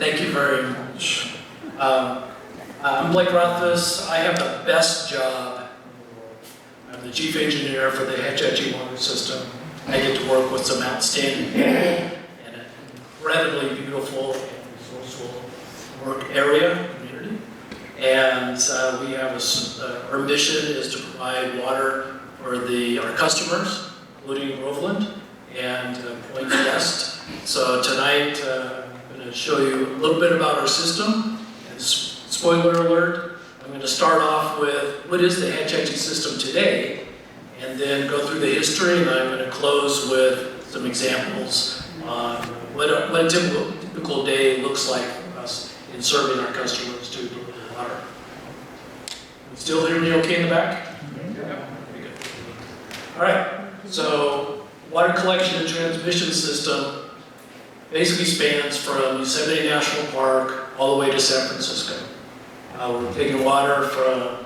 Thank you very much. I'm Blake Rothfuss. I have the best job. I'm the chief engineer for the Hetch Hetchy water system. I get to work with some outstanding people and an incredibly beautiful and resourceful work area, community. And we have our mission is to provide water for our customers, including Groveland and Point West. So tonight, I'm going to show you a little bit about our system. And spoiler alert, I'm going to start off with what is the Hetch Hetchy system today, and then go through the history, and I'm going to close with some examples on what a typical day looks like for us in serving our customers to deliver water. You still hear me okay in the back? Yeah. Very good. All right, so water collection and transmission system basically spans from Yosemite National Park all the way to San Francisco. We're taking water from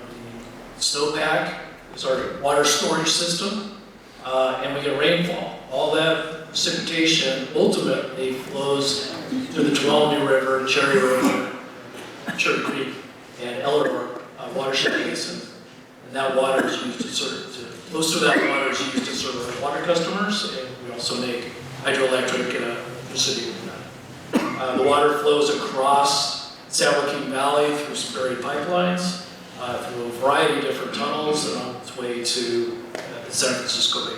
the snowpack, it's our water storage system, and we get rainfall. All that precipitation ultimately flows to the Tuolumne River, Cherry River, Cherry Creek, and Eleanor watershed basins. And that water is used to serve, most of that water is used to serve our water customers, and we also make hydroelectric electricity with that. The water flows across San Joaquin Valley through some buried pipelines, through a variety of different tunnels, and on its way to the San Francisco Bay.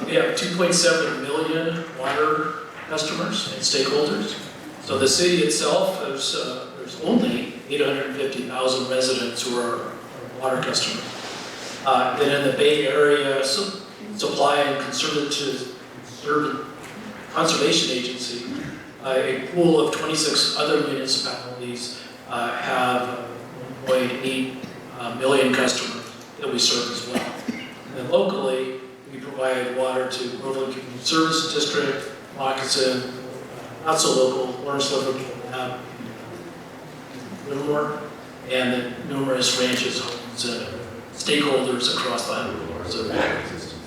We have 2.7 million water customers and stakeholders. So the city itself, there's only 850,000 residents who are water customers. Then in the Bay Area, Supply and Conservation Agency, a pool of 26 other municipalities have 1.8 million customers that we serve as well. And then locally, we provide water to Groveland Community Service District, Moccasin, not so local, Lawrence Reservoir, and then numerous ranches, homes, and stakeholders across the 100 bars of the system.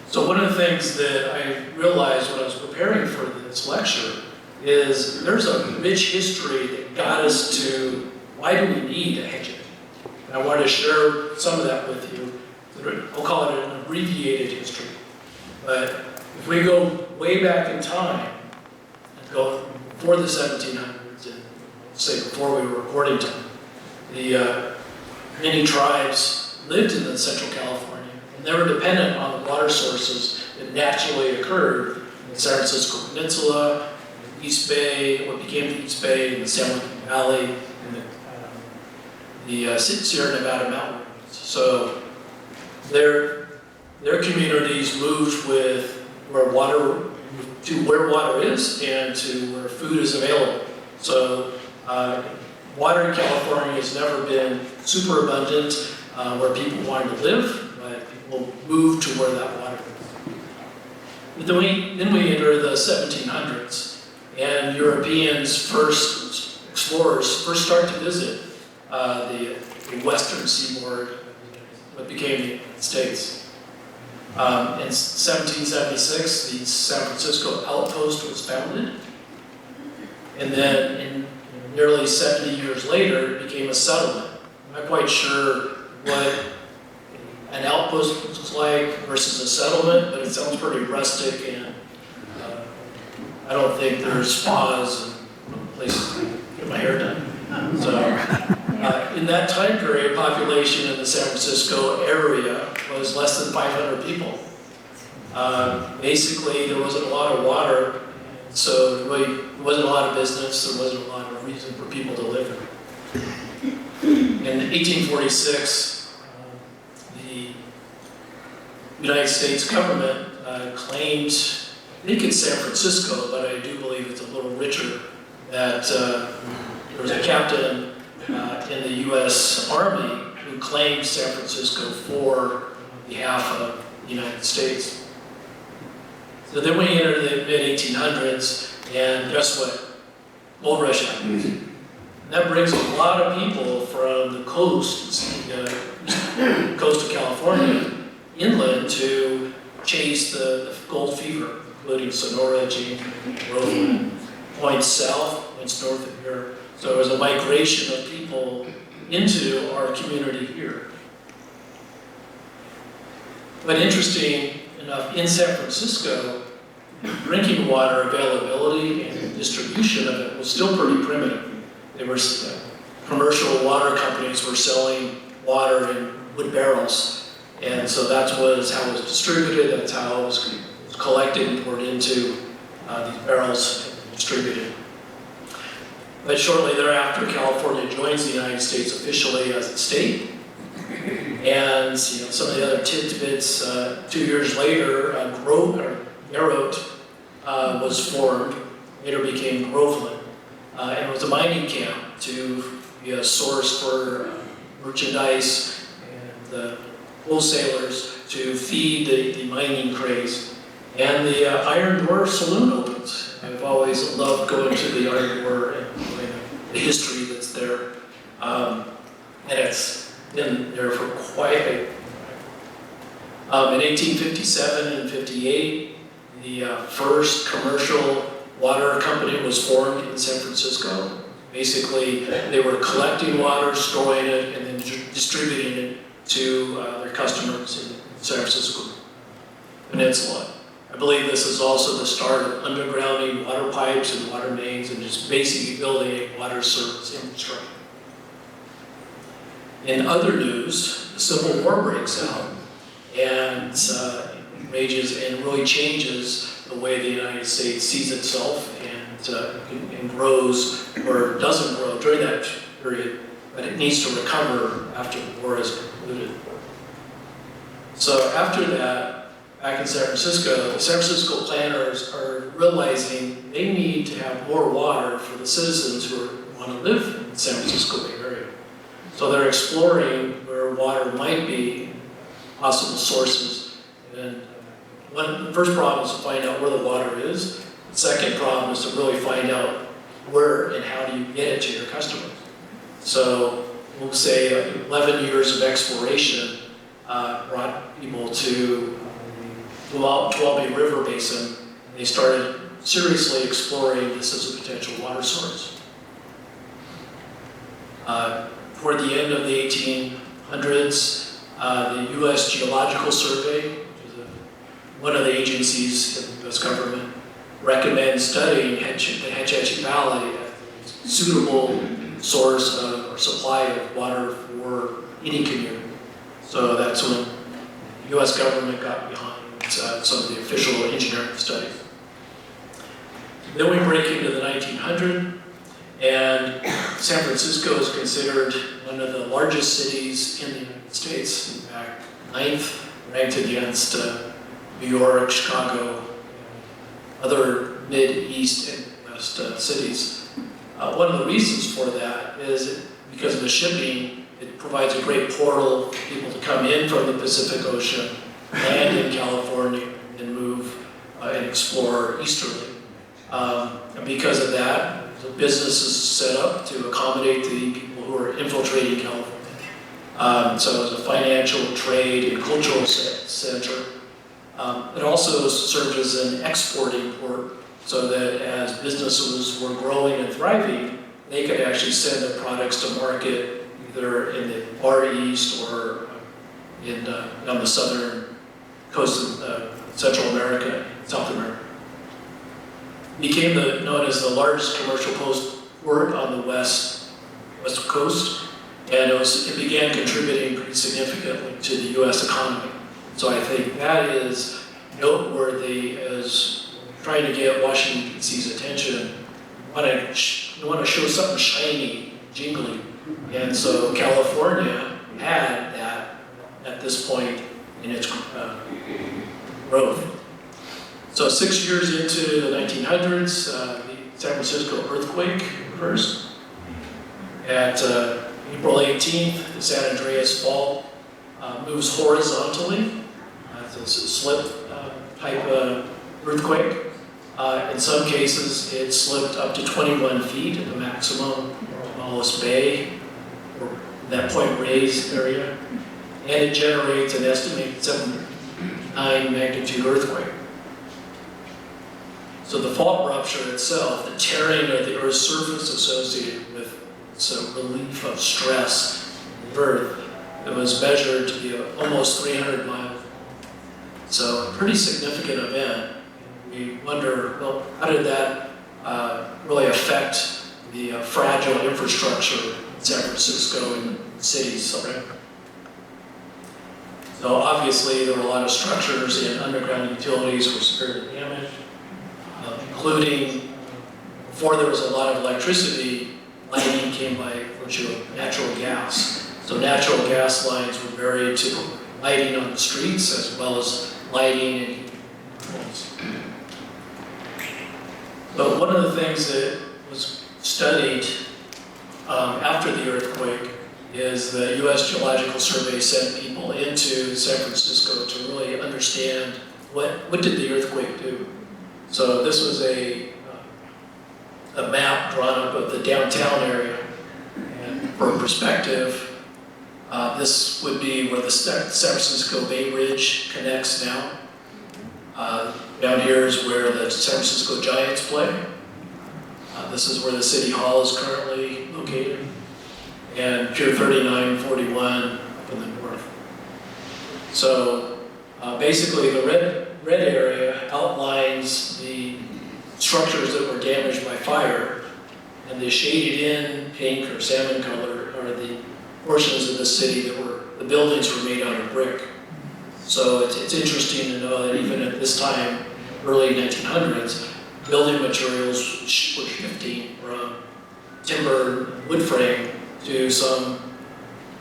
So one of the things that I realized when I was preparing for this lecture is there's a rich history that got us to why do we need a Hetch Hetchy? And I wanted to share some of that with you. I'll call it an abbreviated history. But if we go way back in time and go before the 1700s, and say before we were recording time, the many tribes lived in the Central California, and they were dependent on the water sources that naturally occurred in the San Francisco Peninsula, the East Bay, what became the East Bay, and the San Joaquin Valley, and the Sierra Nevada mountain ranges. So their communities moved with where water is and to where food is available. So water in California has never been super abundant where people wanted to live, but people moved to where that water is. But then we enter the 1700s, and Europeans, explorers first start to visit the western seaboard, what became the United States. In 1776, the San Francisco Outpost was founded, and then nearly 70 years later, it became a settlement. I'm not quite sure what an outpost looks like versus a settlement, but it sounds pretty rustic and I don't think there's spas and places to get my hair done. So in that time period, population in the San Francisco area was less than 500 people. Basically, there wasn't a lot of water, so there really wasn't a lot of business, there wasn't a lot of reason for people to live there. In 1846, the United States government claimed, I think it's San Francisco, but I do believe it's a little richer, that there was a captain in the U.S. Army who claimed San Francisco for behalf of the United States. So then we enter the mid-1800s, and guess what? Gold rush happens. And that brings a lot of people from the coast, coast of California, inland to chase the gold fever, including Sonora, James, Roseland, points south, points north of here. So there was a migration of people into our community here. But interesting enough, in San Francisco, drinking water availability and distribution of it was still pretty primitive. There were commercial water companies were selling water in wood barrels, and so that was how it was distributed. That's how it was collected and poured into these barrels and distributed. But shortly thereafter, California joins the United States officially as a state. And some of the other tidbits, 2 years later, Narrote was formed, later became Groveland. And it was a mining camp to be a source for merchandise and the wholesalers to feed the mining craze. And the Iron Door Saloon opens. I've always loved going to the Iron Door and the history that's there. And it's been there for quite a while. In 1857 and 58, the first commercial water company was formed in San Francisco. Basically, they were collecting water, storing it, and then distributing it to their customers in the San Francisco Peninsula. I believe this is also the start of undergrounding water pipes and water mains and just basically building a water service infrastructure. In other news, the Civil War breaks out and rages and really changes the way the United States sees itself and grows or doesn't grow during that period, but it needs to recover after the war is concluded. So after that, back in San Francisco, the San Francisco planners are realizing they need to have more water for the citizens who want to live in the San Francisco Bay Area. So they're exploring where water might be, possible sources. And the first problem is to find out where the water is. The second problem is to really find out where and how do you get it to your customers. So we'll say 11 years of exploration brought people to the Tuolumne River Basin. And they started seriously exploring this as a potential water source. Toward the end of the 1800s, the U.S. Geological Survey, which is one of the agencies of the U.S. government, recommends studying the Hetch Hetchy Valley as a suitable source or supply of water for any community. So that's when the U.S. government got behind some of the official engineering studies. Then we break into the 1900s, and San Francisco is considered one of the largest cities in the United States. In fact, 9th, ranked against New York, Chicago, other mid-east and west cities. One of the reasons for that is because of the shipping. It provides a great portal for people to come in from the Pacific Ocean, land in California, and move and explore easterly. And because of that, the business is set up to accommodate the people who are infiltrating California. So as a financial, trade, and cultural center, it also served as an exporting port so that as businesses were growing and thriving, they could actually send their products to market either in the Far East or on the southern coast of Central America and South America. became known as the largest commercial port on the west coast, and it began contributing pretty significantly to the U.S. economy. So I think that is noteworthy as trying to get Washington, D.C.'s attention. You want to show something shiny, jingly, and so California had that at this point in its growth. So 6 years into the 1900s, the San Francisco earthquake occurs. At April 18th, the San Andreas Fault moves horizontally. It's a slip type earthquake. In some cases, it slipped up to 21 feet at the maximum Wallace Bay, or that Point Reyes area, and it generates an estimated 7.9 magnitude earthquake. So the fault rupture itself, the tearing of the Earth's surface associated with some relief of stress on the Earth, it was measured to be almost 300 miles. So a pretty significant event. We wonder, well, how did that really affect the fragile infrastructure in San Francisco and cities surrounding? So obviously there were a lot of structures and underground utilities were severely damaged, including, before there was a lot of electricity, lighting came by virtue of natural gas. So natural gas lines were buried to lighting on the streets as well as lighting and homes. But one of the things that was studied after the earthquake is the U.S. Geological Survey sent people into San Francisco to really understand what did the earthquake do. So this was a map drawn up of the downtown area. And for perspective, this would be where the San Francisco Bay Ridge connects now. Down here is where the San Francisco Giants play. This is where the City Hall is currently located. And Pier 3941 up in the north. So basically the red area outlines the structures that were damaged by fire, and the shaded in pink or salmon color are the portions of the city that the buildings were made out of brick. So it's interesting to know that even at this time, early 1900s, building materials were shifting from timber and wood frame to some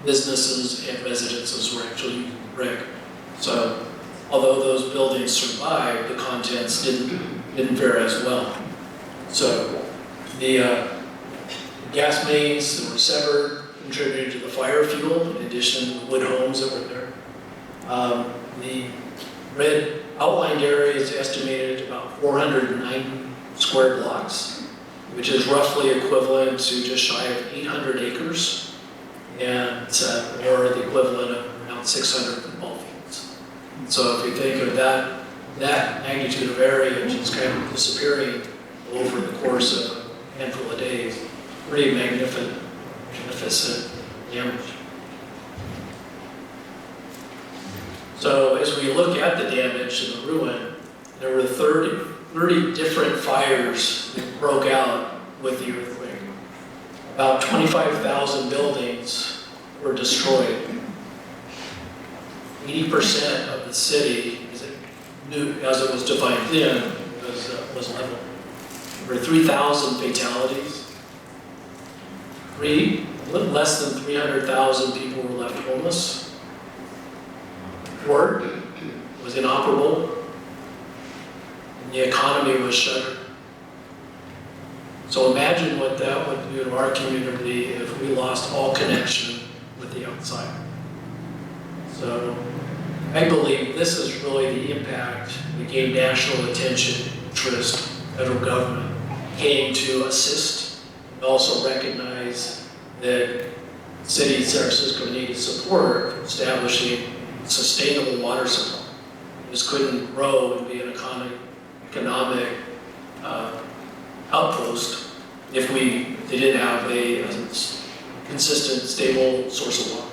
businesses and residences were actually using brick. So although those buildings survived, the contents didn't fare as well. So the gas mains that were severed contributed to the fire fuel, in addition to the wood homes that were there. The red outlined area is estimated at about 490 square blocks, which is roughly equivalent to just shy of 800 acres, and or the equivalent of around 600 football fields. So if you think of that magnitude of area just kind of disappearing over the course of a handful of days, pretty magnificent damage. So as we look at the damage and the ruin, there were 30 different fires that broke out with the earthquake. About 25,000 buildings were destroyed. 80% of the city, as it was defined then, was leveled. There were 3,000 fatalities. Less than 300,000 people were left homeless. The port was inoperable. And the economy was shuttered. So imagine what that would do to our community if we lost all connection with the outside. So I believe this is really the impact that gained national attention, interest, federal government came to assist, and also recognize that the city of San Francisco needed support for establishing a sustainable water supply. It just couldn't grow and be an economic outpost if they didn't have a consistent, stable source of water.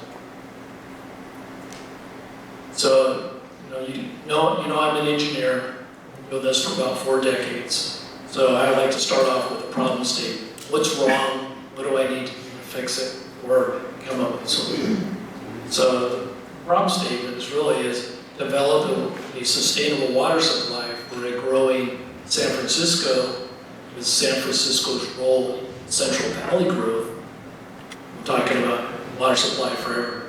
So, you know, I'm an engineer. I've been doing this for about 4 decades. So I like to start off with a problem statement. What's wrong? What do I need to do to fix it? Or come up with a solution. So the problem statement is develop a sustainable water supply for a growing San Francisco, with San Francisco's role in Central Valley growth. I'm talking about water supply forever.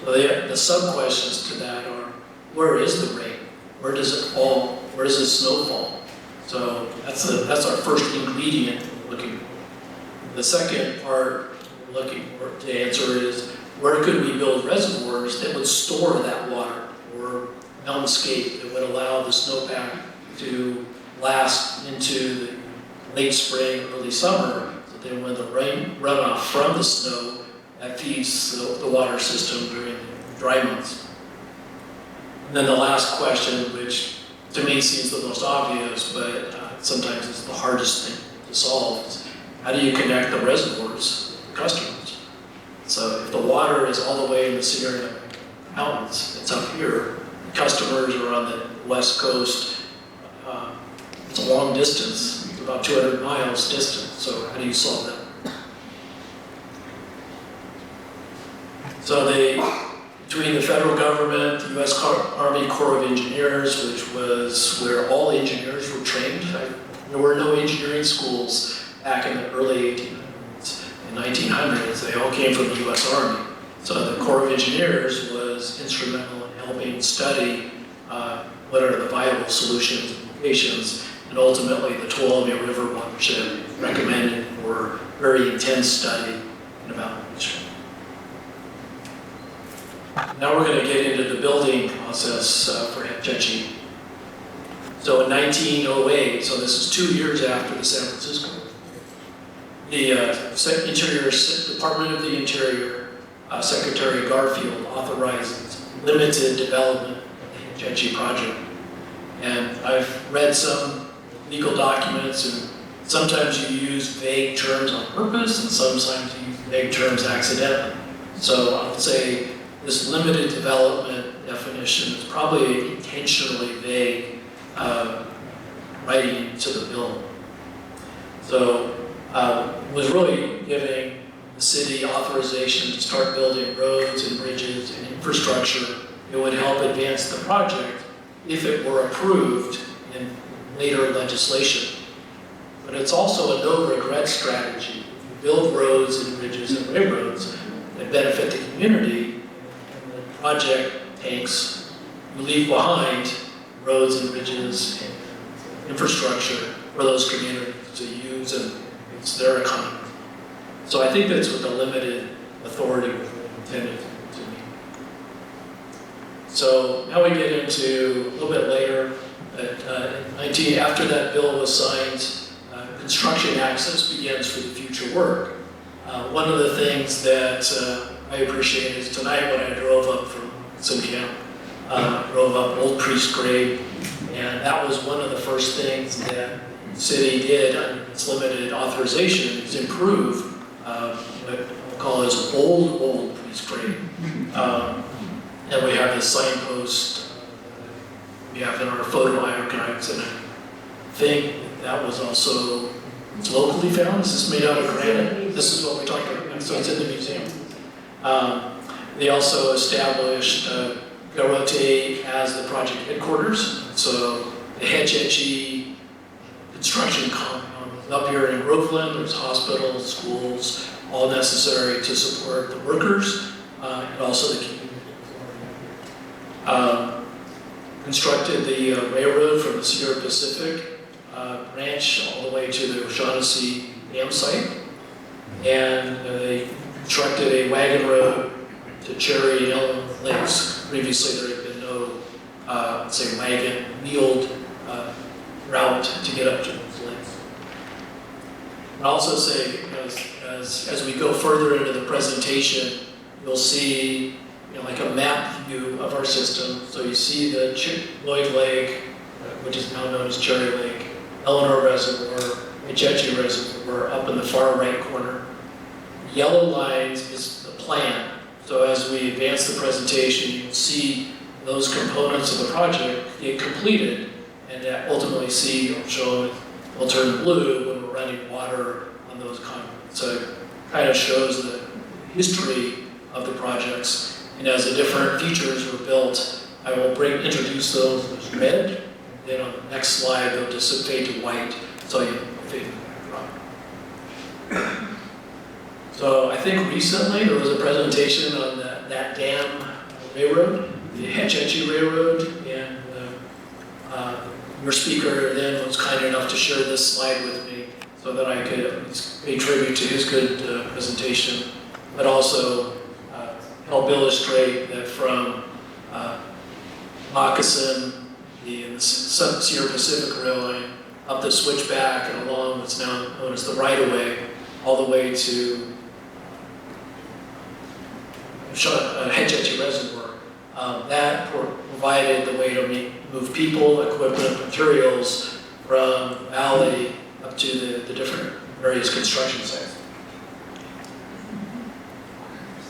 So the sub-questions to that are, where is the rain? Where does it fall? Where does the snow fall? So that's our first ingredient we're looking for. The second part we're looking for to answer is, where could we build reservoirs that would store that water, or mountainscape that would allow the snowpack to last into the late spring, early summer, so then when the rain runoff from the snow, that feeds the water system during the dry months. And then the last question, which to me seems the most obvious, but sometimes it's the hardest thing to solve, is how do you connect the reservoirs to customers? So if the water is all the way in the Sierra Mountains, it's up here, the customers are on the west coast, it's a long distance, it's about 200 miles distant, so how do you solve that? So between the federal government, the U.S. Army Corps of Engineers, which was where all engineers were trained. There were no engineering schools back in the early 1800s and 1900s. They all came from the U.S. Army. So the Corps of Engineers was instrumental in helping study what are the viable solutions and locations, and ultimately the Tuolumne River watershed recommended for very intense study and evaluation. Now we're going to get into the building process for Hetch Hetchy. So in 1908, so this is 2 years after the San Francisco, the Department of the Interior, Secretary Garfield authorizes limited development of the Hetch Hetchy project. And I've read some legal documents, and sometimes you use vague terms on purpose, and sometimes you use vague terms accidentally. So I would say this limited development definition is probably intentionally vague writing to the bill. So was really giving the city authorization to start building roads and bridges and infrastructure that would help advance the project if it were approved in later legislation. But it's also a no-regret strategy. If you build roads and bridges and railroads that benefit the community, project tanks, you leave behind roads and bridges and infrastructure for those communities to use, and it's their economy. So I think that's what the limited authority was intended to mean. So now we get into a little bit later, after that bill was signed, construction access begins for the future work. One of the things that I appreciate is tonight when I drove up from some camp, drove up Old Priest Grade, and that was one of the first things that the city did under its limited authorization is improve what we'll call as old Priest Grade. And we have this signpost we have in our photo archives, and I think that was also locally found. Is this made out of granite? This is what we talked about, so it's in the museum. They also established Garote as the project headquarters. So the Hetch Hetchy construction compound is up here in Brooklyn. There's hospitals, schools, all necessary to support the workers and also the community. Constructed the railroad from the Sierra Pacific branch all the way to the O'Shaughnessy Dam site. And they constructed a wagon road to Cherry and Elm Lakes. Previously, there had been no, say, wagon wheeled route to get up to those lakes. And I'll also say, as we go further into the presentation, you'll see like a map view of our system. So you see the Lloyd Lake, which is now known as Cherry Lake, Eleanor Reservoir, Hetch Hetchy Reservoir up in the far right corner. The yellow lines is the plan. So as we advance the presentation, you'll see those components of the project get completed, and ultimately see or show will turn blue when we're running water on those conduits. So it kind of shows the history of the projects, and as the different features were built, I will introduce those as red, then on the next slide they'll dissipate to white, so you fade in the background. So I think recently there was a presentation on that dam railroad, the Hetch Hetchy Railroad, and your speaker then was kind enough to share this slide with me so that I could at least pay tribute to his good presentation, but also help illustrate that from Moccasin, the Sierra Pacific Rail Line, up the switchback and along what's now known as the right-of-way, all the way to Hetch Hetchy Reservoir. That provided the way to move people, equipment, materials from the valley up to the different various construction sites.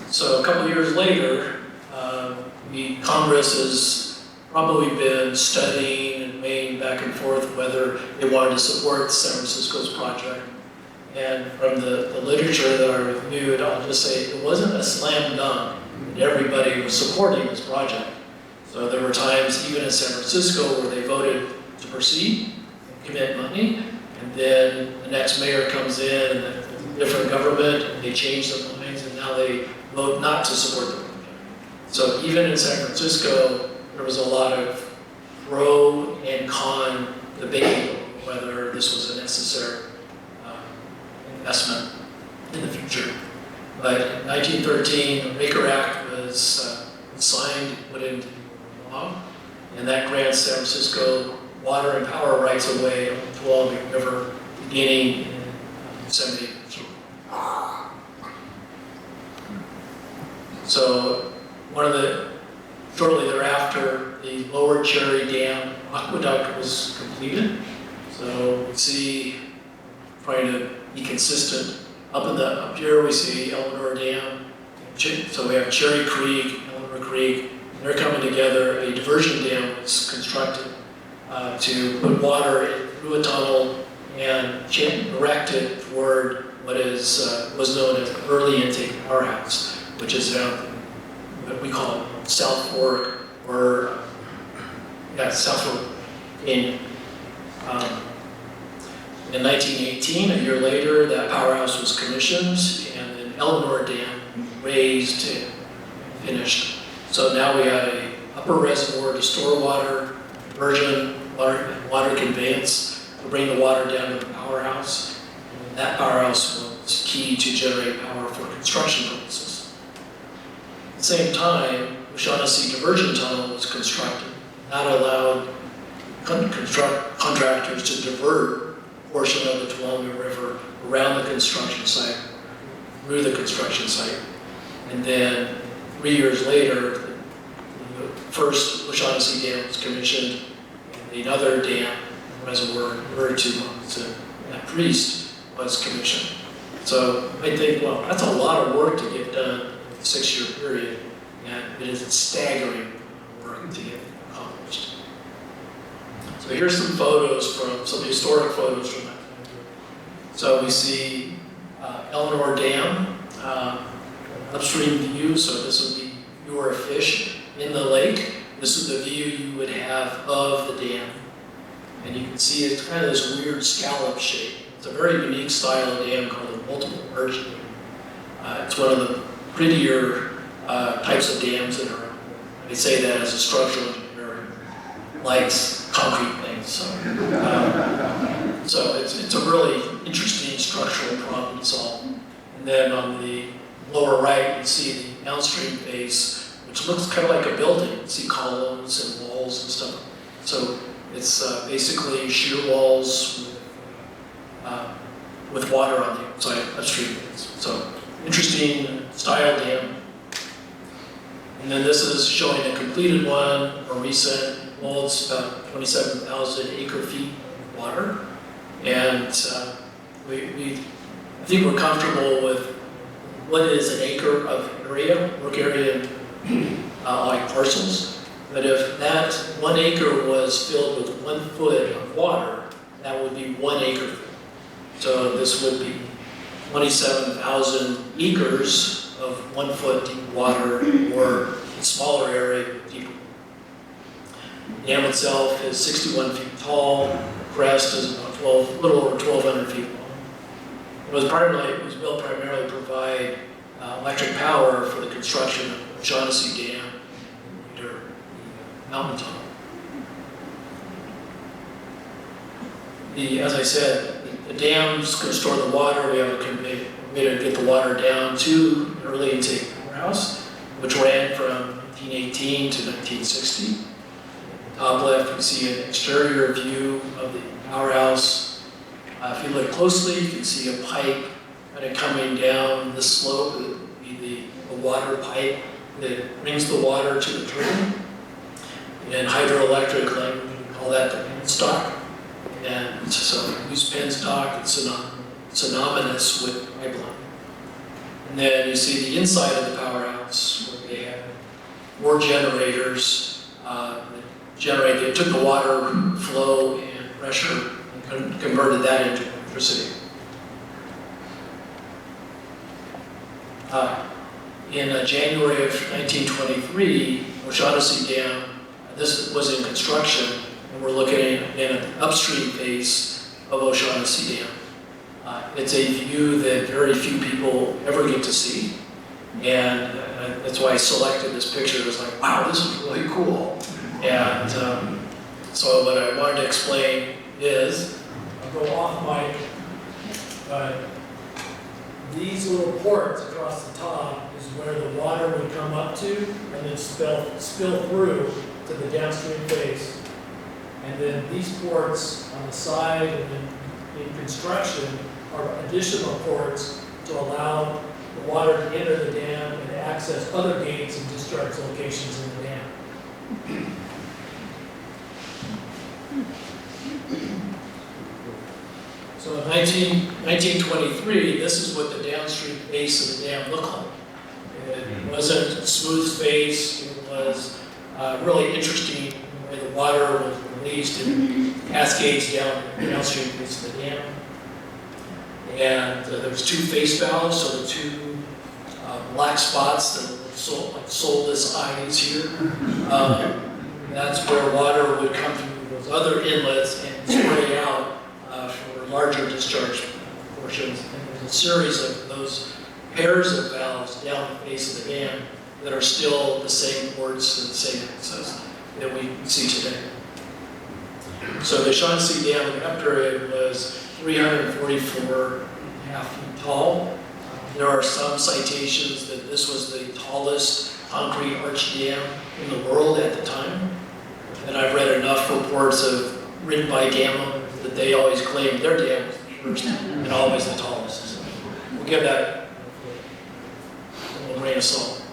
So a couple of years later, Congress has probably been studying and weighing back and forth whether they wanted to support San Francisco's project. And from the literature that I reviewed, I'll just say it wasn't a slam dunk that everybody was supporting this project. So there were times, even in San Francisco, where they voted to proceed and commit money, and then the next mayor comes in, and a different government, and they change their minds, and now they vote not to support the project. So even in San Francisco, there was a lot of pro and con debate whether this was a necessary investment in the future. But in 1913, the Baker Act was signed, put into law, and that grants San Francisco water and power rights away on the Tuolumne River beginning in 1782. So shortly thereafter, the Lower Cherry Dam aqueduct was completed. So we see, trying to be consistent, up here we see Eleanor Dam. So we have Cherry Creek, Eleanor Creek, and they're coming together. A diversion dam was constructed to put water through a tunnel and direct it toward what was known as the early intake powerhouse, which is what we call South Fork, or South Fork Canyon. In 1918, a year later, that powerhouse was commissioned, and then Eleanor Dam raised and finished. So now we had an upper reservoir to store water, diversion, water conveyance to bring the water down to the powerhouse. And that powerhouse was key to generate power for construction purposes. At the same time, O'Shaughnessy Diversion Tunnel was constructed. That allowed contractors to divert a portion of the Tuolumne River around the construction site, through the construction site. And then 3 years later, the first O'Shaughnessy Dam was commissioned, and another dam, reservoir, Moccasin, that Priest was commissioned. So I think, well, that's a lot of work to get done in a 6-year period, and it is staggering work to get accomplished. So here's some historic photos from that time. So we see Eleanor Dam, upstream view, so this would be your fish in the lake. This is the view you would have of the dam. And you can see it's kind of this weird scallop shape. It's a very unique style of dam called a multiple arch dam. It's one of the prettier types of dams that are, I say that as a structural engineer likes concrete things. So it's a really interesting structural problem to solve. And then on the lower right, you see the downstream face, which looks kind of like a building. You see columns and walls and stuff. So it's basically shear walls with water on the outside, upstream face. So interesting style dam. And then this is showing a completed one, more recent. Holds about 27,000 acre-feet of water. And I think we're comfortable with what is an acre of area, work area, like parcels. But if that 1 acre was filled with 1 foot of water, that would be 1 acre. So this would be 27,000 acres of 1 foot deep water, or a smaller area deeper. The dam itself is 61 feet tall. The crest is about a little over 1,200 feet long. It was built primarily to provide electric power for the construction of O'Shaughnessy Dam near the mountaintop. As I said, the dams can store the water. We have a way to get the water down to an early intake powerhouse, which ran from 1918 to 1960. Top left, you see an exterior view of the powerhouse. If you look closely, you can see a pipe kind of coming down the slope. It would be the water pipe that brings the water to the turbine. In HydroElectric language, we call that the penstock. And so we use penstock, it's synonymous with pipeline. And then you see the inside of the powerhouse where they have 4 generators they took the water flow and pressure and converted that into electricity. In January of 1923, O'Shaughnessy Dam, this was in construction, and we're looking at the upstream face of O'Shaughnessy Dam. It's a view that very few people ever get to see, and that's why I selected this picture. It was like, wow, this is really cool. And so what I wanted to explain is, I'll go off mic, but these little ports across the top is where the water would come up to and then spill through to the downstream face. And then these ports on the side and then in construction are additional ports to allow the water to enter the dam and access other gates and discharge locations in the dam. So in 1923, this is what the downstream face of the dam looked like. It wasn't a smooth face. It was really interesting the way the water was released in cascades down the downstream face of the dam. And there was 2 face valves, so the 2 black spots that were like soulless eyes here. That's where water would come through those other inlets and spray out for larger discharge portions. And there's a series of those pairs of valves down the face of the dam that are still the same ports and the same access that we see today. So the O'Shaughnessy Dam in that period was 344.5 feet tall. There are some citations that this was the tallest concrete arch dam in the world at the time. And I've read enough reports written by dam owners that they always claim their dam was the first and always the tallest. So we'll give that a little grain of salt.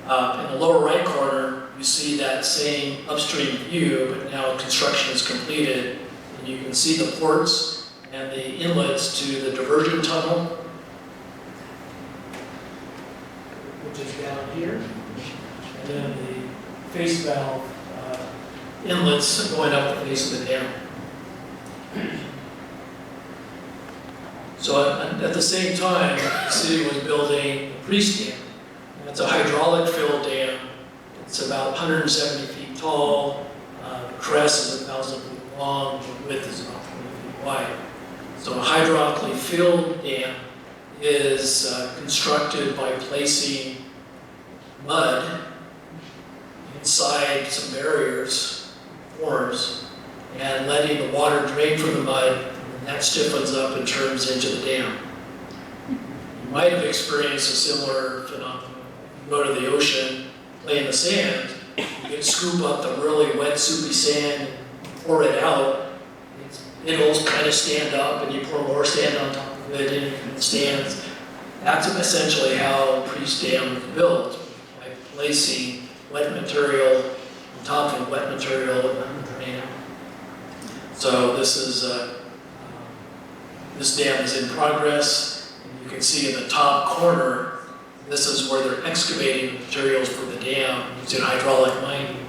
In the lower right corner, you see that same upstream view, but now construction is completed. And you can see the ports and the inlets to the diversion tunnel, which is down here. And then the face valve inlets going up the face of the dam. So at the same time, the city was building the Priest Dam. It's a hydraulic fill dam. It's about 170 feet tall. The crest is 1,000 feet long. The width is about 20 feet wide. So a hydraulically filled dam is constructed by placing mud inside some barriers, forms, and letting the water drain from the mud, and that stiffens up and turns into the dam. You might have experienced a similar phenomenon. You go to the ocean, play in the sand, you can scoop up the really wet, soupy sand, pour it out, it'll kind of stand up, and you pour more sand on top of it, and it stands. That's essentially how Priest Dam was built, by placing wet material on top of wet material and then drain out. So this dam is in progress. And you can see in the top corner, this is where they're excavating materials for the dam using hydraulic mining.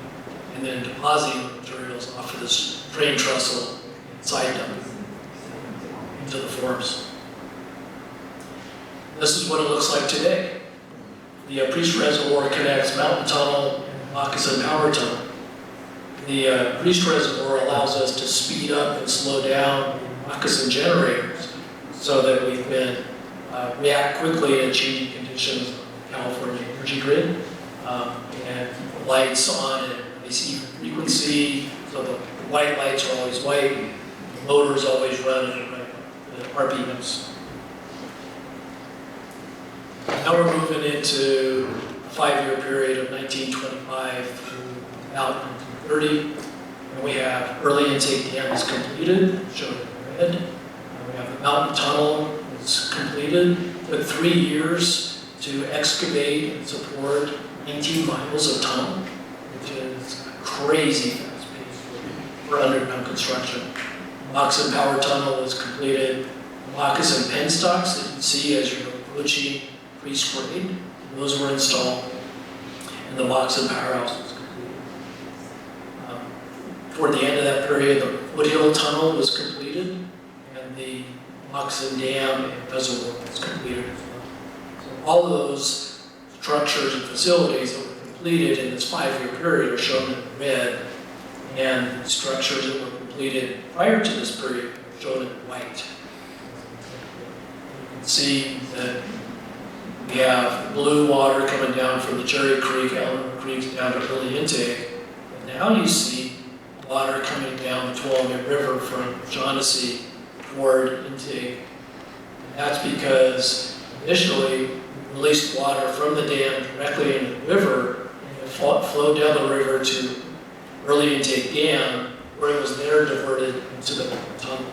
and then depositing the materials off of this drain trestle side dump into the forms. This is what it looks like today. The Priest Reservoir connects Mountain Tunnel and Moccasin Power Tunnel. The Priest Reservoir allows us to speed up and slow down Moccasin generators so that we can react quickly to changing conditions of the California energy grid. And the lights on at nice even frequency, so the white lights are always white, the motors always run at the RPMs. Now we're moving into a 5-year period of 1925 through about 1930. And we have early intake dam is completed, shown in red. And we have the mountain tunnel is completed. It took 3 years to excavate and support 19 miles of tunnel, which is crazy fast pace for underground construction. Moccasin Power Tunnel was completed. Moccasin penstocks that you see as you're approaching Priest Grade, those were installed, and the Moccasin Powerhouse was completed. Toward the end of that period, the Foothill Tunnel was completed, and the Moccasin Dam and Reservoir was completed as well. So all of those structures and facilities that were completed in this 5-year period are shown in red, and the structures that were completed prior to this period are shown in white. You can see that we have blue water coming down from the Cherry Creek, Eleanor Creek down to early intake. And now you see water coming down the Tuolumne River from Shaughnessy toward intake. And that's because initially we released water from the dam directly into the river, and it flowed down the river to early intake dam, where it was there diverted into the tunnel.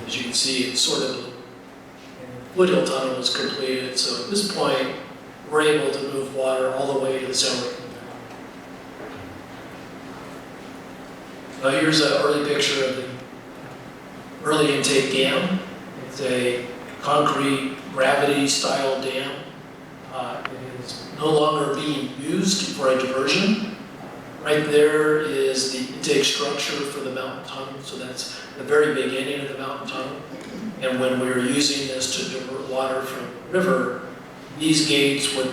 As you can see, it's sort of Foothill Tunnel was completed, so at this point, we're able to move water all the way to the Selma. Here's an early picture of the early intake dam. It's a concrete gravity-style dam. It is no longer being used for a diversion. Right there is the intake structure for the mountain tunnel, so that's the very beginning of the mountain tunnel. And when we were using this to divert water from the river, these gates would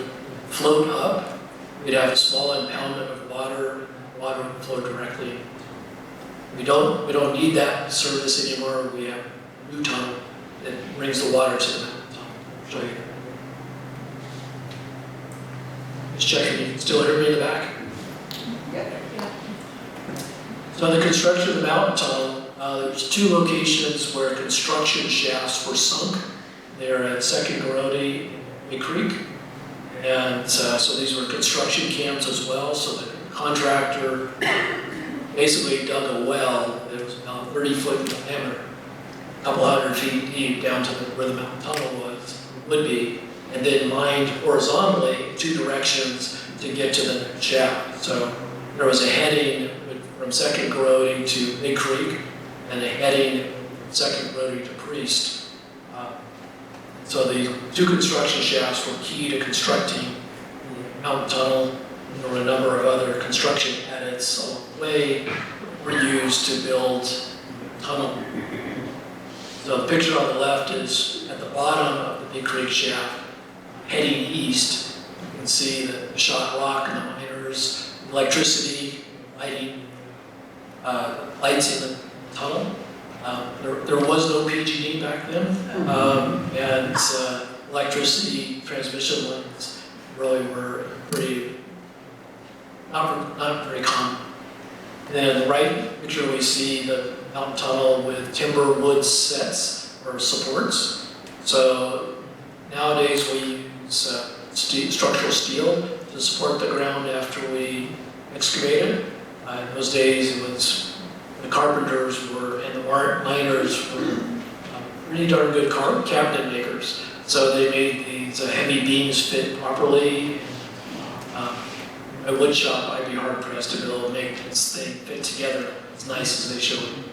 float up. We'd have a small impoundment of water, and water would flow directly. We don't need that service anymore. We have a new tunnel that brings the water to the mountain tunnel. I'll show you. Just checking, you can still hear me in the back? So the construction of the mountain tunnel, there's 2 locations where construction shafts were sunk. They're at Second Garrodi and Bay Creek. And so these were construction camps as well. So the contractor basically dug a well that was about 30 foot in diameter, a couple hundred feet deep down to where the mountain tunnel would be, and then mined horizontally in 2 directions to get to the next shaft. So there was a heading from Second Garrodi to Big Creek, and a heading from Second Garrodi to Priest. So the 2 construction shafts were key to constructing the mountain tunnel. There were a number of other construction edits along the way that were used to build the tunnel. So the picture on the left is at the bottom of the Big Creek shaft, heading east. You can see the shot rock and the miners, electricity, lighting, lights in the tunnel. There was no PG&E back then, and electricity transmission lines really were not very common. And then in the right picture we see the mountain tunnel with timber wood sets or supports. So nowadays we use structural steel to support the ground after we excavate it. In those days it was the carpenters and the miners were pretty darn good cabinet makers. So they made these heavy beams fit properly. A wood shop, I'd be hard pressed to be able to make this thing fit together as nice as they showed.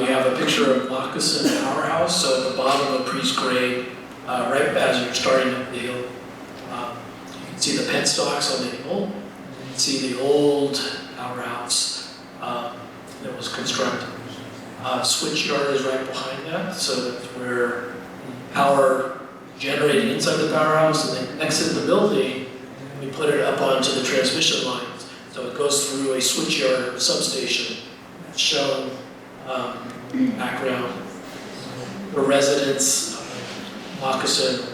We have a picture of Moccasin Powerhouse, so at the bottom of Priest Grade, right as you're starting up the hill. You can see the penstocks on the hill. You can see the old powerhouse that was constructed. Switch yard is right behind that, so that's where power generated inside the powerhouse, and then exit the building, and we put it up onto the transmission lines. So it goes through a switch yard or substation. That's shown background. The residents, Moccasin,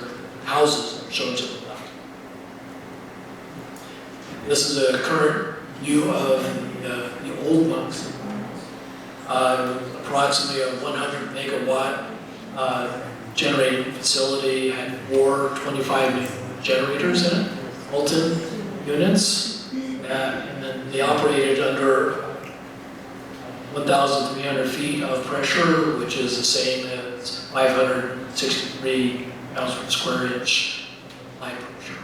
houses are shown to the left. This is a current view of the old Moccasin. Approximately a 100 megawatt generating facility, had 25 generators in it, molten units, and then they operated under 1,300 feet of pressure, which is the same as 563 pounds per square inch line pressure.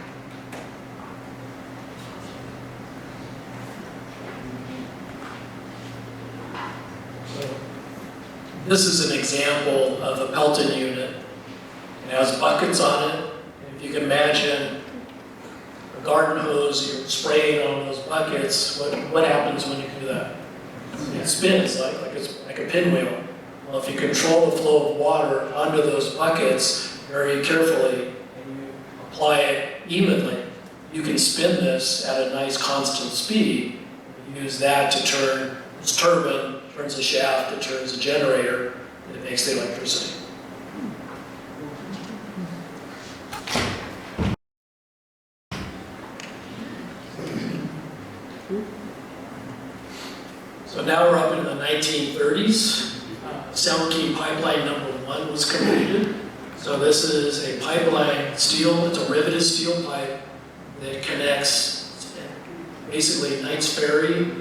This is an example of a Pelton unit. It has buckets on it. If you can imagine a garden hose, you're spraying on those buckets, what happens when you do that? It spins like a pinwheel. Well, if you control the flow of water onto those buckets very carefully and you apply it evenly, you can spin this at a nice constant speed. You use that to turn this turbine, turns the shaft, it turns the generator, and it makes the electricity. So now we're up in the 1930s. Selkie pipeline number 1 was completed. So this is a pipeline steel, it's a riveted steel pipe that connects basically Knight's Ferry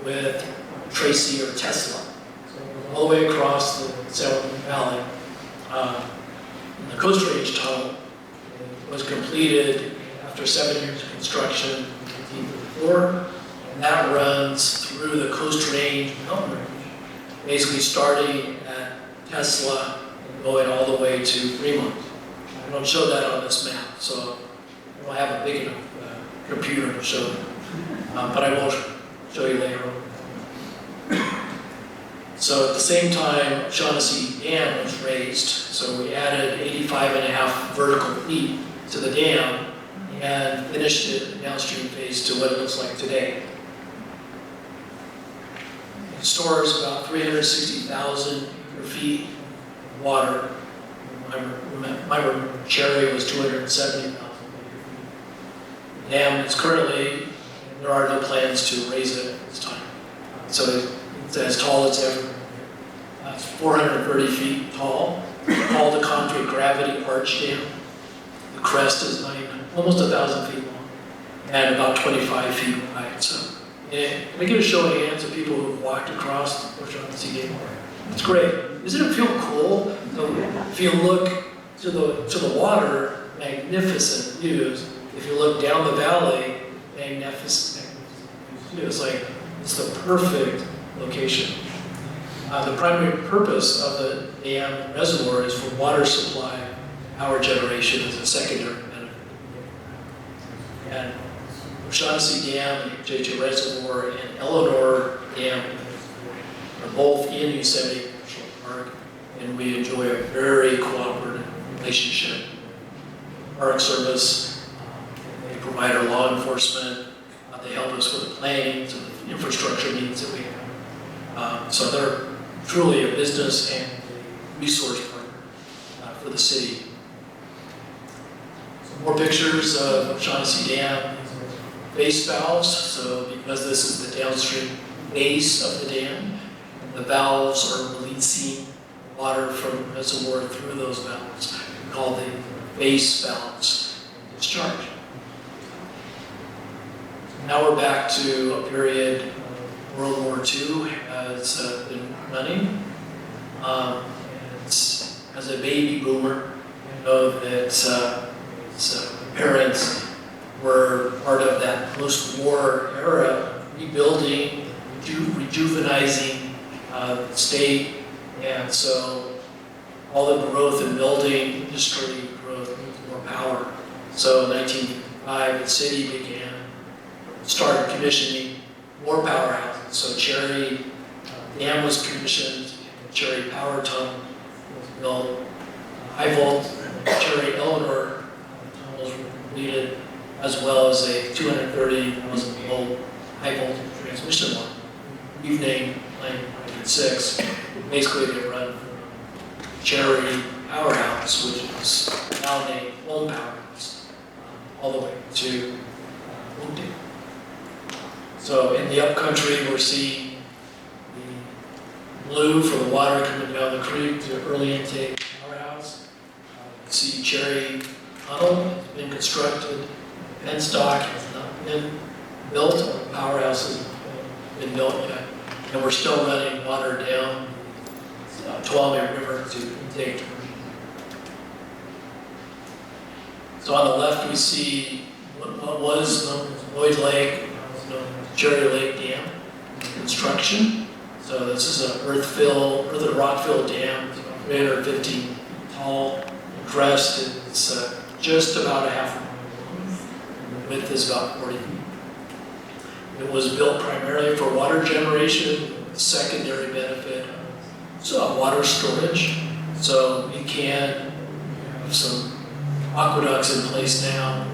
with Tracy or Tesla. So all the way across the San Joaquin Valley. The Coast Range Tunnel was completed after 7 years of construction in 1934. And that runs through the Coast Range mountain range, basically starting at Tesla and going all the way to Fremont. I don't show that on this map, so I don't have a big enough computer to show that. But I will show you later on. So at the same time, Shaughnessy Dam was raised, so we added 85.5 vertical feet to the dam and finished it in downstream phase to what it looks like today. It stores about 360,000 acre feet of water. My Cherry was 270,000 acre feet. The dam is currently, there are no plans to raise it at this time. So it's as tall as ever. It's 430 feet tall, called the concrete gravity arch dam. The crest is almost 1,000 feet long and about 25 feet wide. So, let me give a show of hands of people who've walked across the Shaughnessy Dam. It's great. Doesn't it feel cool? So if you look to the water, magnificent views. If you look down the valley, magnificent views. It's the perfect location. The primary purpose of the dam reservoir is for water supply, power generation as a secondary benefit. And Shaughnessy Dam, Hetch Reservoir, and Eleanor Dam are both in Yosemite National Park, and we enjoy a very cooperative relationship. Park Service, they provide our law enforcement, they help us with the planning, so the infrastructure needs that we have. So they're truly a business and a resource partner for the city. Some more pictures of Shaughnessy Dam. Base valves, so because this is the downstream base of the dam, the valves are releasing water from the reservoir through those valves. We call the base valves discharge. Now we're back to a period World War II has been running. As a baby boomer, you know that parents were part of that post-war era, rebuilding, rejuvenizing the state, and so all the growth in building industry growth needs more power. So in 1955, the city started commissioning more powerhouses. So Cherry Dam was commissioned, the Cherry Power Tunnel was built, high volt Cherry Eleanor tunnels were completed, as well as a 230,000 volt high voltage transmission line. We've named line 106. Basically, they run from Cherry Powerhouse, which is now named Home Powerhouse, all the way to Oakdale. So in the upcountry, we're seeing the blue for the water coming down the creek to early intake powerhouse. You see Cherry Tunnel has been constructed. Penstock has not been built, or the powerhouse hasn't been built yet. And we're still running water down Tuolumne River to intake. So on the left, we see what was known as Lloyd Lake, known as Cherry Lake Dam construction. So this is an earth and rock filled dam. It's about 350 feet tall and crest. It's just about a half a mile long. And the width is about 40 feet. It was built primarily for water generation, with a secondary benefit of water storage. So you can have some aqueducts in place now.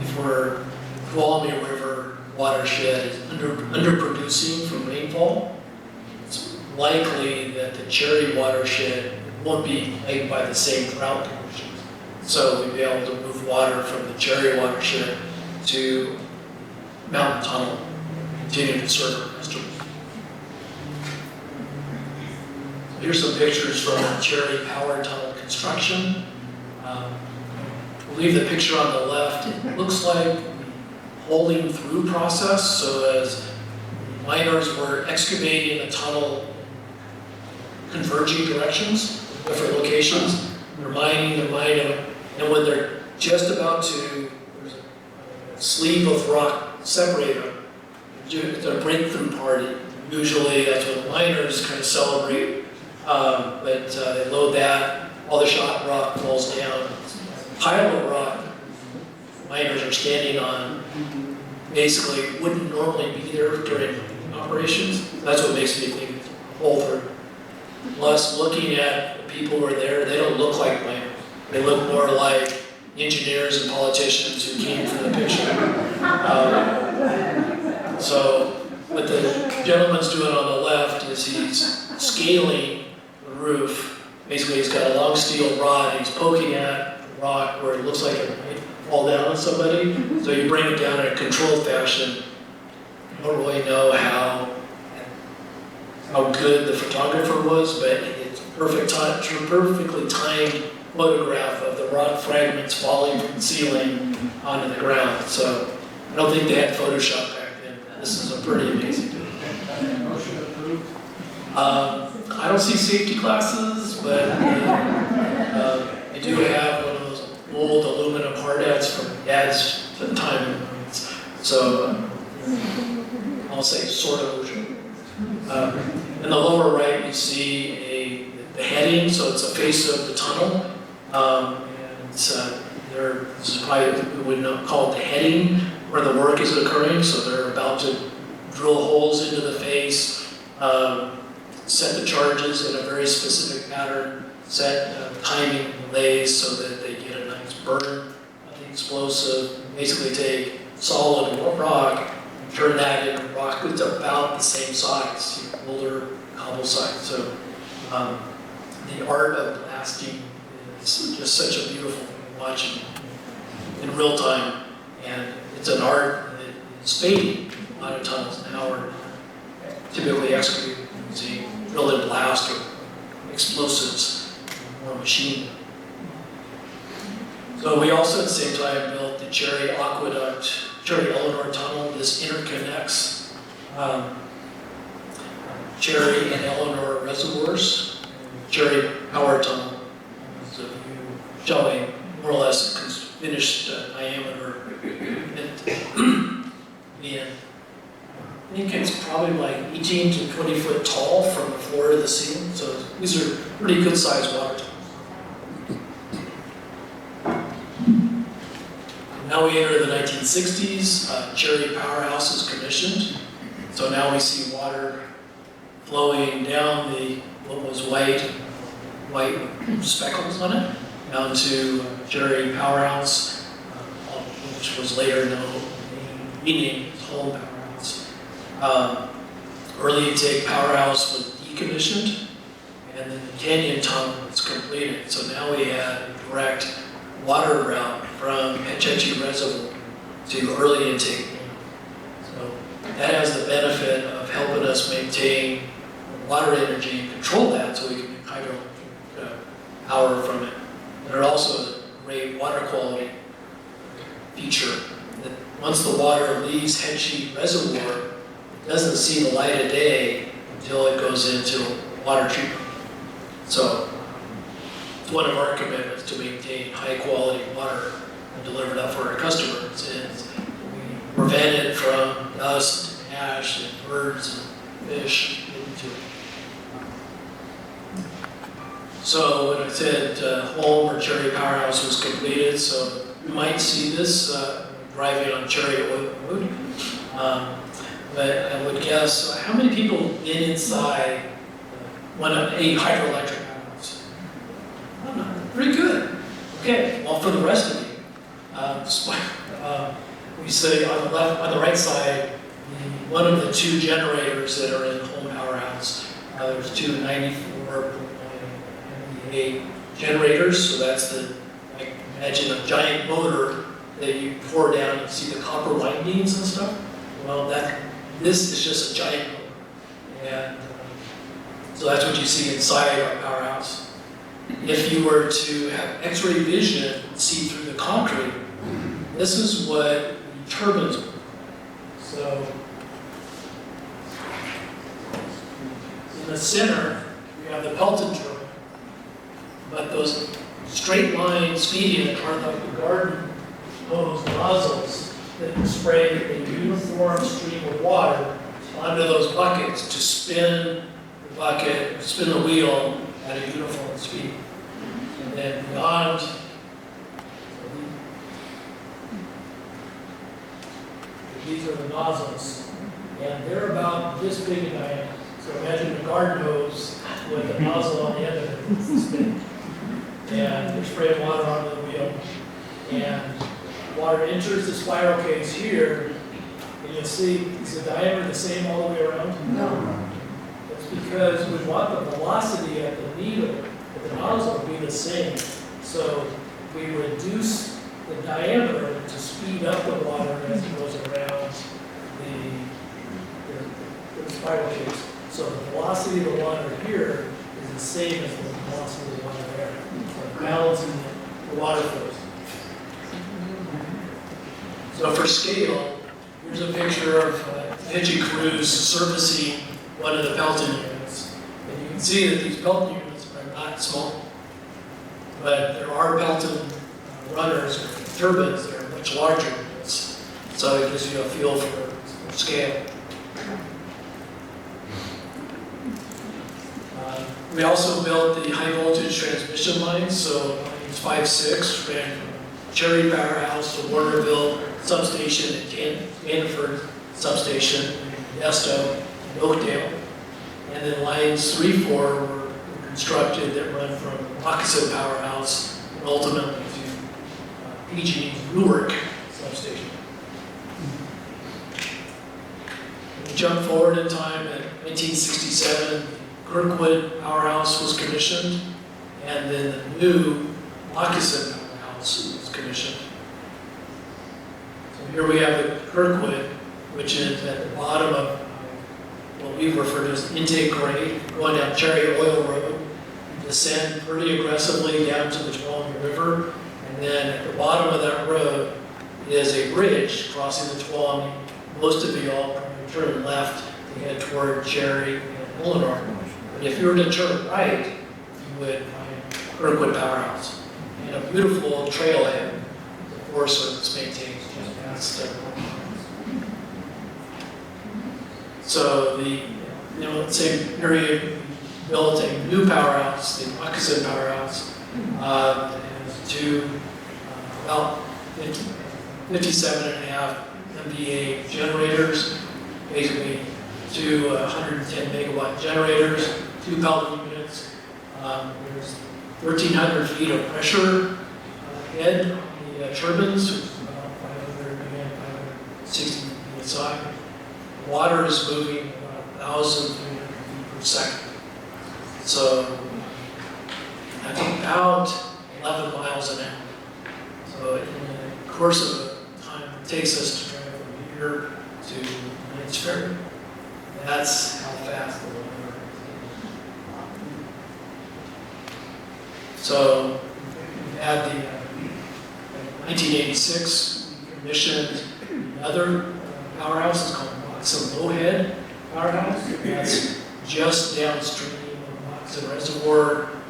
If we're Tuolumne River watershed is underproducing from rainfall, it's likely that the Cherry watershed won't be plagued by the same drought conditions. So we'll be able to move water from the Cherry watershed to Mountain Tunnel and continue to serve our customers. So here's some pictures from the Cherry Power Tunnel construction. We'll leave the picture on the left. It looks like the holding through process. So as miners were excavating the tunnel, converging directions, different locations, they're mining, and when they're just about to, there's a sleeve of rock separate them, it's a breakthrough party. Usually that's what the miners kind of celebrate, but they load that, all the shot rock falls down. Pile of rock miners are standing on basically wouldn't normally be there during operations. That's what makes me think it's a hole through. Plus, looking at the people who are there, they don't look like miners. They look more like engineers and politicians who came for the picture. So what the gentleman's doing on the left is he's scaling the roof. Basically, he's got a long steel rod, and he's poking at the rock where it looks like it might fall down on somebody. So you bring it down in a controlled fashion. I don't really know how good the photographer was, but it's a perfectly timed photograph of the rock fragments falling from the ceiling onto the ground. So I don't think they had Photoshop back then. This is a pretty amazing thing. I don't see safety glasses, but I do have one of those old aluminum hard hats from Dad's time. So I'll say sort of. In the lower right, you see the heading, so it's a face of the tunnel. This is probably, we would call it the heading, where the work is occurring. So they're about to drill holes into the face, set the charges in a very specific pattern, set timing delays so that they get a nice burn of the explosive. Basically take solid rock, turn that into rock. It's about the same size, older cobble size. So the art of blasting is just such a beautiful thing to watch in real time. And it's an art that is fading. A lot of tunnels now are typically excavated using drill and blast or explosives or machine. So we also at the same time built the Cherry Aqueduct, Cherry Eleanor Tunnel. This interconnects Cherry and Eleanor reservoirs. Cherry Power Tunnel is a view showing more or less finished diameter. And I think it's probably like 18 to 20 foot tall from the floor to the ceiling. So these are pretty good sized water tunnels. Now Now we enter the 1960s, Cherry Powerhouse is commissioned. So now we see water flowing down what was white speckles on it, down to Cherry Powerhouse, which was later renamed Home Powerhouse. Early intake powerhouse was decommissioned, and then the canyon tunnel was completed. So now we had a direct water route from Hetch Hetchy Reservoir to early intake. So that has the benefit of helping us maintain water energy and control that so we can make hydroelectric power from it. And it also has a great water quality feature. That once the water leaves Hetchy Reservoir, it doesn't see the light of day until it goes into water treatment. So it's one of our commitments to maintain high quality water and deliver it up for our customers. And we prevent it from dust, and ash, and birds, and fish into it. So when I said Home or Cherry Powerhouse was completed, so you might see this driving on Cherry Oil Road. But I would guess, how many people been inside a hydroelectric powerhouse? Pretty good. Okay, well for the rest of you, we say on the right side, one of the two generators that are in Home Powerhouse. There's two 94.9 MVA generators, so that's imagine a giant motor that you pour down and see the copper windings and stuff. Well, this is just a giant motor. And so that's what you see inside our powerhouse. If you were to have X-ray vision and see through the concrete, this is what the turbines are. So in the center, we have the Pelton turbine, but those straight lines feeding it are like the garden hose nozzles that spray a uniform stream of water onto those buckets to spin the bucket, spin the wheel at a uniform speed. And then beyond, these are the nozzles, and they're about this big in diameter. So imagine a garden hose with a nozzle on the end of it that's spinning. And they're spraying water onto the wheel. And water enters the spiral case here, and you'll see, is the diameter the same all the way around? No. That's because we want the velocity at the needle, at the nozzle, to be the same. So we reduce the diameter to speed up the water as it goes around the spiral case. So the velocity of the water here is the same as the velocity of the water there. So balancing the water flows. So for scale, here's a picture of Hetchy crews servicing one of the Pelton units. And you can see that these Pelton units are not small, but there are Pelton runners or turbines that are much larger units. So it gives you a feel for scale. We also built the high voltage transmission lines. So lines 5, 6 ran from Cherry Powerhouse to Warnerville substation and Danford substation, Esto, and Oakdale. And then lines 3, 4 were constructed that run from Moccasin Powerhouse and ultimately to PG&E's Newark substation. We jump forward in time at 1967, Kirkwood Powerhouse was commissioned, and then the new Moccasin Powerhouse was commissioned. So here we have the Kirkwood, which is at the bottom of what we refer to as intake grade, going down Cherry Oil Road. You descend pretty aggressively down to the Tuolumne River, and then at the bottom of that road is a bridge crossing the Tuolumne. Most of you all probably turn left to head toward Cherry and Eleanor. But if you were to turn right, you would find Kirkwood Powerhouse. And a beautiful trailhead the Forest Service maintains just past So the same period, we built a new powerhouse, the Moccasin Powerhouse, about 57.5 MVA generators, basically two 110 megawatt generators, 2 pellet units. There's 1,300 feet of pressure head on the turbines, which is about 500, again, 560 psi. Water is moving about 1,300 feet per second. So that's about 11 miles an hour. So in the course of the time it takes us to drive from here to Knights Ferry, that's how fast the water is. So we had the 1986, we commissioned another powerhouse. It's called Moccasin Lowhead Powerhouse. That's just downstream of Moccasin Reservoir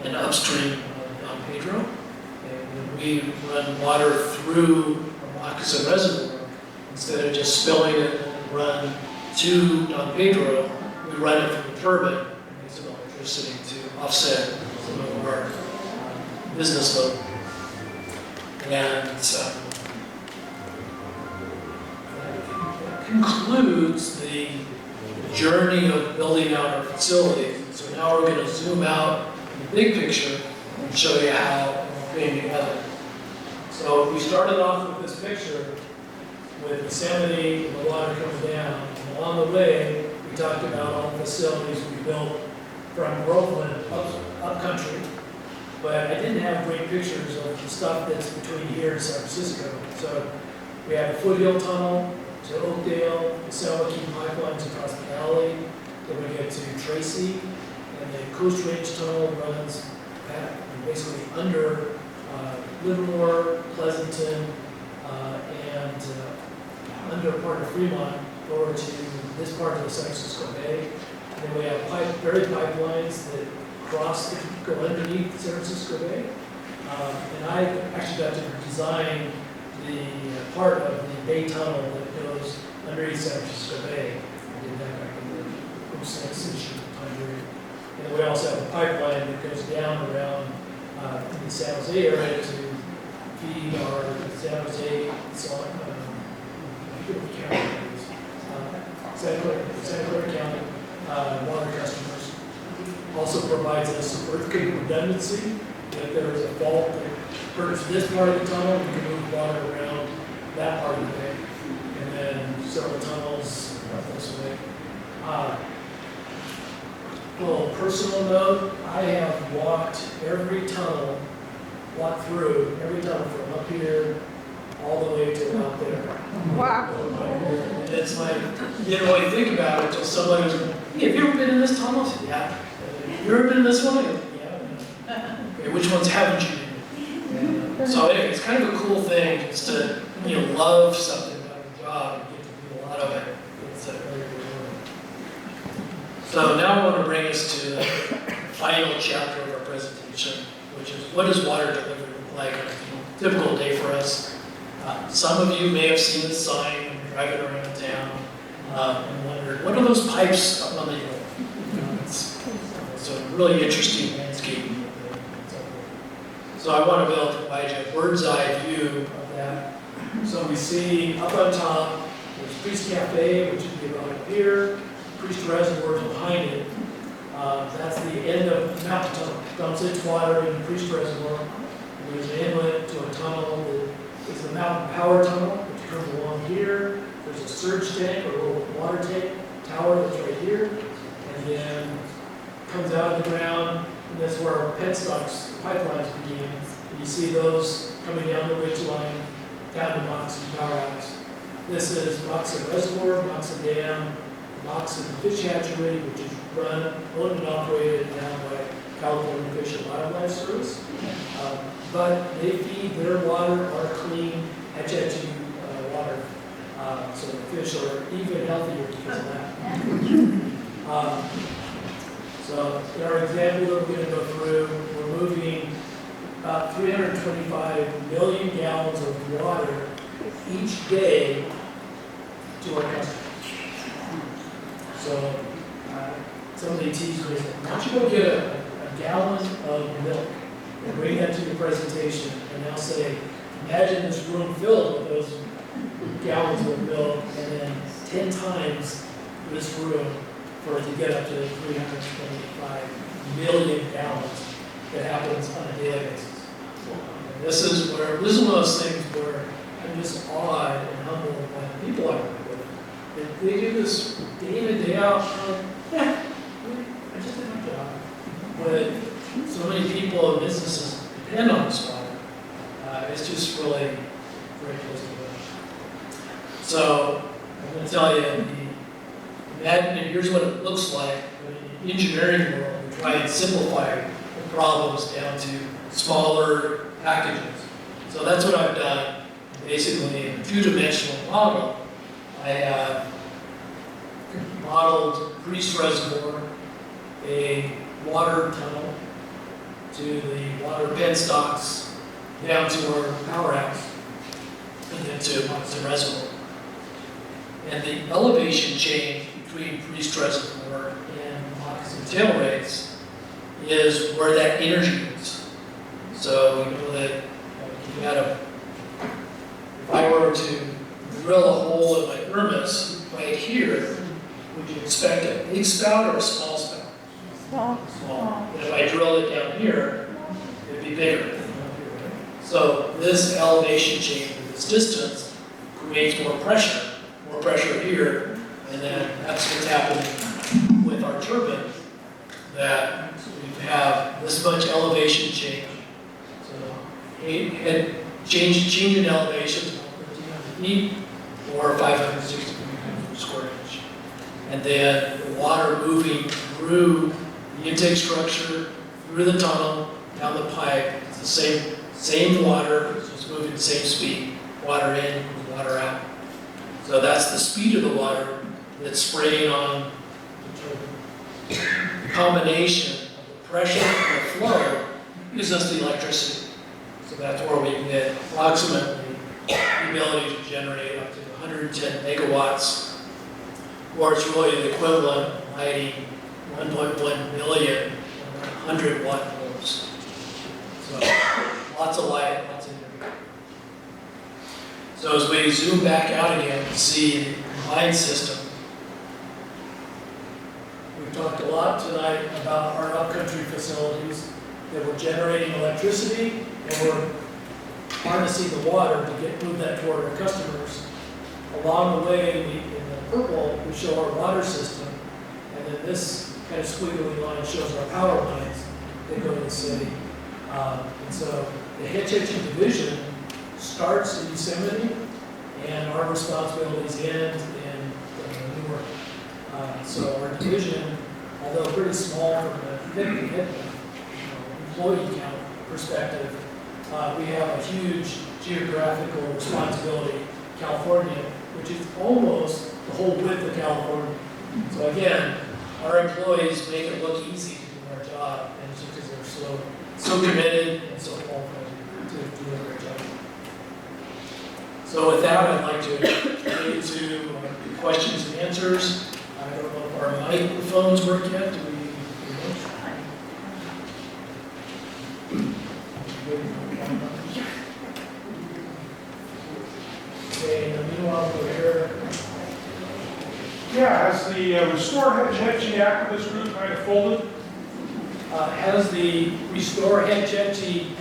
and upstream of Don Pedro. And we run water through the Moccasin Reservoir. Instead of just spilling it and run to Don Pedro, we run it through the turbine and make some electricity to offset some of our business load. And that concludes the journey of building out our facility. So now we're going to zoom out in the big picture and show you how it all came together. So we started off with this picture with Yosemite and the water coming down. And along the way, we talked about all the facilities we built from Groveland up country. But I didn't have great pictures of the stuff that's between here and San Francisco. So we have the Foothill Tunnel to Oakdale, the San Joaquin pipelines across the valley. Then we get to Tracy, and the Coast Range Tunnel runs basically under Livermore, Pleasanton, and under part of Fremont over to this part of the San Francisco Bay. And then we have buried pipelines that go underneath San Francisco Bay. And I actually got to design the part of the Bay Tunnel that goes underneath San Francisco Bay. I did that back in the 06 time period. And we also have a pipeline that goes down around the San Jose area to feed our San Jose, Santa Clara County water customers. Also provides us earthquake redundancy. If there is a fault that hurts this part of the tunnel, we can move water around that part of the bay. And then several tunnels up this way. A little personal note, I have walked through every tunnel from up here all the way to out there. Wow. And it's like, you don't really think about it until somebody goes, hey, have you ever been in this tunnel? I said, yeah. Have you ever been in this one? Yeah. Okay, which ones haven't you been in? So anyway, it's kind of a cool thing just to love something about your job and get to do a lot of it. It's a really good one. So now I want to bring us to the final chapter of our presentation, which is what does water delivery look like on a typical day for us? Some of you may have seen this sign when you're driving around town and wondered, what are those pipes up on the hill? It's a really interesting landscape. So I want to be able to provide you a bird's eye view of that. So we see up on top, there's Priest Cafe, which would be right up here. Priest Reservoir is behind it. That's the end of Mountain Tunnel. Dumps its water in the Priest Reservoir. There's an inlet to a tunnel that is the Mountain Power Tunnel, which comes along here. There's a surge tank, or a little water tank tower that's right here. And then comes out of the ground, and that's where our penstocks pipelines begin. And you see those coming down the ridge line, down to Moccasin Powerhouse. This is Moccasin Reservoir, Moccasin Dam, Moccasin Fish Hatchery, which is owned and operated now by California Fish and Wildlife Service. But they feed their water our clean Hetch Hetchy water. So the fish are even healthier because of that. So in our example that we're going to go through, we're moving about 325 million gallons of water each day to our customers. So somebody teased me, why don't you go get a gallon of milk and bring that to your presentation, and they'll say, imagine this room filled with those gallons of milk, and then 10 times this room for it to get up to 325 million gallons that happens on a daily basis. And this is one of those things where I'm just awed and humbled by the people I work with. They do this day in and day out. Yeah, I just did my job. But so many people and businesses depend on this water. It's just really very close to them. So I'm going to tell you, here's what it looks like. In the engineering world, we try and simplify the problems down to smaller packages. So that's what I've done. Basically, in a two-dimensional model, I modeled Priest Reservoir, a water tunnel to the water penstocks, down to our powerhouse, and then to Moccasin Reservoir. And the elevation change between Priest Reservoir and Moccasin tail rates is where that energy is. So we know that if I were to drill a hole in my thermos right here, would you expect a big spout or a small spout? Small. And if I drilled it down here, it'd be bigger. So this elevation change with this distance creates more pressure here, and then that's what's happening with our turbine, that we have this much elevation change. So change in elevation is 1,300 feet or 560 per square inch. And then the water moving through the intake structure, through the tunnel, down the pipe, it's the same water, it's just moving the same speed. Water in, water out. So that's the speed of the water that's spraying on the turbine. The combination of the pressure and the flow gives us the electricity. So that's where we can get approximately the ability to generate up to 110 megawatts, or it's really the equivalent of lighting 1.1 billion 100-watt bulbs. So lots of light, lots of energy. So as we zoom back out again, we see the combined system. We've talked a lot tonight about our upcountry facilities that we're generating electricity and we're harnessing the water to move that toward our customers. Along the way, in the purple, we show our water system, and then this kind of squiggly line shows our power lines that go to the city. And so the Hetch Hetchy division starts in Yosemite, and our responsibilities end in Newark. So our division, although pretty small from the employee count perspective, we have a huge geographical responsibility in California, which is almost the whole width of California. So again, our employees make it look easy to do our job, and it's just because they're so committed and so qualified to do a great job. So with that, I'd like to get into questions and answers. I don't know if our microphones work yet. Do we? Okay, and meanwhile, over here. Yeah, has the Restore Hetch Hetchy activist group kind of folded? Has the Restore Hetch Hetchy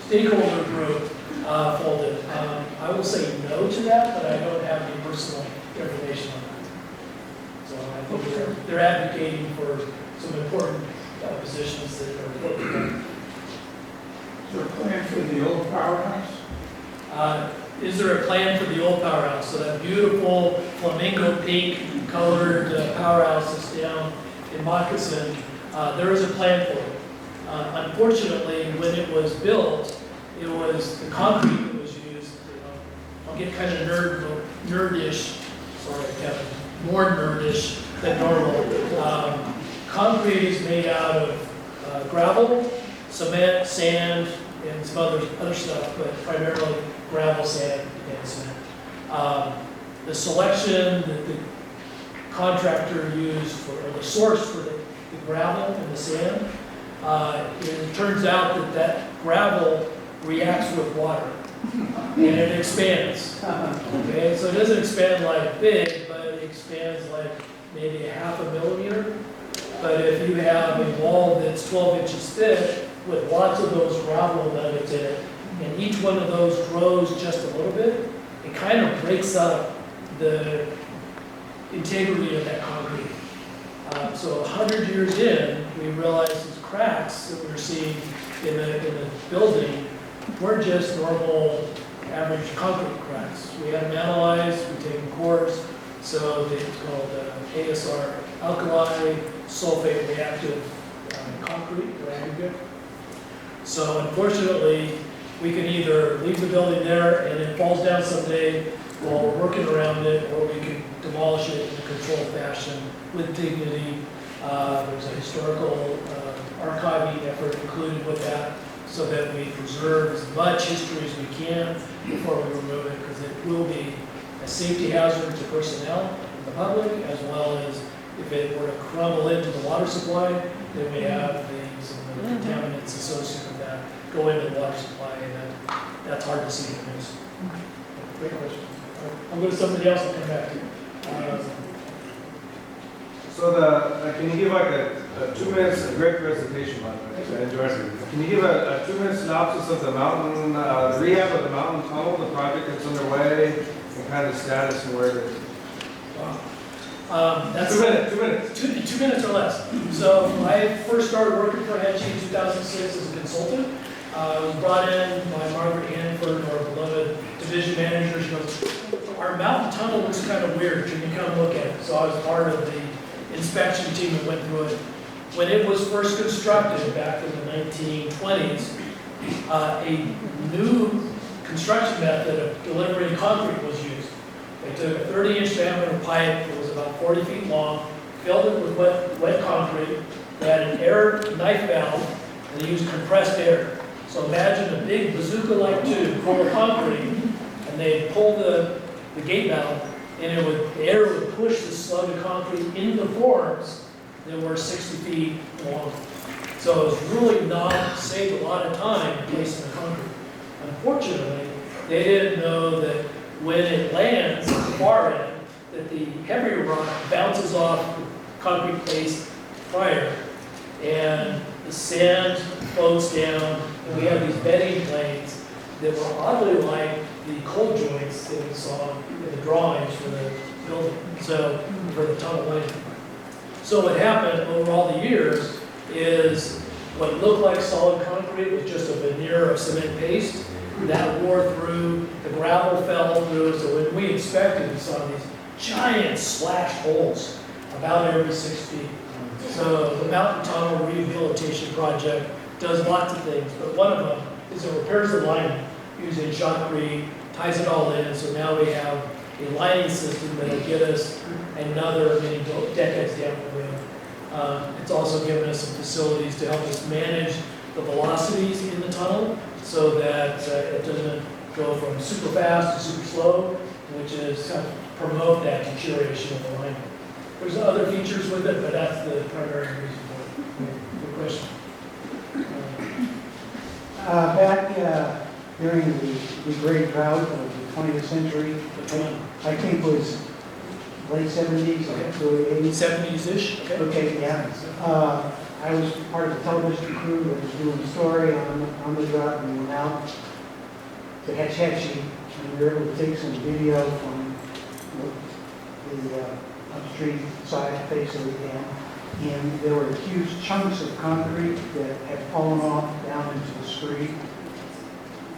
stakeholder group folded? I will say no to that, but I don't have any personal information on that. So I think they're advocating for some important positions that are important. Is there a plan for the old powerhouse? Is there a plan for the old powerhouse? So that beautiful flamingo pink colored powerhouse that's down in Moccasin, there is a plan for it. Unfortunately, when it was built, it was the concrete that was used. I'll get kind of nerdish, sorry Kevin, more nerdish than normal. Concrete is made out of gravel, cement, sand, and some other stuff, but primarily gravel, sand, and cement. The selection that the contractor used or the source for the gravel and the sand, it turns out that gravel reacts with water. and it expands. Okay, so it doesn't expand like big, but it expands like maybe a half a millimeter. But if you have a wall that's 12 inches thick with lots of those gravel nuggets in it, and each one of those grows just a little bit, it kind of breaks up the integrity of that concrete. So 100 years in, we realized these cracks that we were seeing in the building weren't just normal average concrete cracks. We had them analyzed, we take them course, so it's called ASR, alkali sulfate reactive concrete or aggregate. So unfortunately, we can either leave the building there and it falls down someday while we're working around it, or we can demolish it in a controlled fashion with dignity. There's a historical archiving effort included with that, so that we preserve as much history as we can before we remove it, because it will be a safety hazard to personnel and the public, as well as if it were to crumble into the water supply, then we have these contaminants associated with that go into the water supply, and that's hard to see in the news. Great question. I'll go to somebody else and come back to you. So can you give like a 2 minutes, a great presentation, by the way, interesting. Can you give a 2 minute synopsis of the mountain, the rehab of the mountain tunnel, the project that's underway, and kind of status and where it is? Wow. That's 2 minutes, 2 minutes. 2 minutes or less. So I first started working for Hetch in 2006 as a consultant. I was brought in by Margaret Hanford, our beloved division manager. She goes, our mountain tunnel looks kind of weird. Can you come look at it? So I was part of the inspection team that went through it. When it was first constructed back in the 1920s, a new construction method of delivering concrete was used. They took a 30-inch diameter pipe that was about 40 feet long, filled it with wet concrete. They had an air knife valve, and they used compressed air. So imagine a big bazooka-like tube full of concrete, and they pull the gate valve, and the air would push the slug of concrete into forms that were 60 feet long. So it was really saved a lot of time placing the concrete. Unfortunately, they didn't know that when it lands at the far end, that the heavier rock bounces off the concrete base prior, and the sand floats down, and we have these bedding planes that were oddly like the cold joints that we saw in the drawings for the building, so for the tunnel lane. So what happened over all the years is what looked like solid concrete was just a veneer of cement paste that wore through, the gravel fell through, so when we inspected, we saw these giant slashed holes about every 6 feet. So the Mountain Tunnel Rehabilitation Project does lots of things, but one of them is it repairs the lining using shotcrete, ties it all in, so now we have a lining system that will get us another many decades down the road. It's also given us some facilities to help us manage the velocities in the tunnel so that it doesn't go from super fast to super slow, which is kind of promote that deterioration of the lining. There's other features with it, but that's the primary reason for it. Good question. Back during the great drought of the 20th century, I think was late 70s, early 80s. 70s-ish, okay? Okay, yeah. I was part of the television crew that was doing a story on the drought, and we went out to Hetch Hetchy, and we were able to take some video from the upstream side face of the dam. And there were huge chunks of concrete that had fallen off down into the street.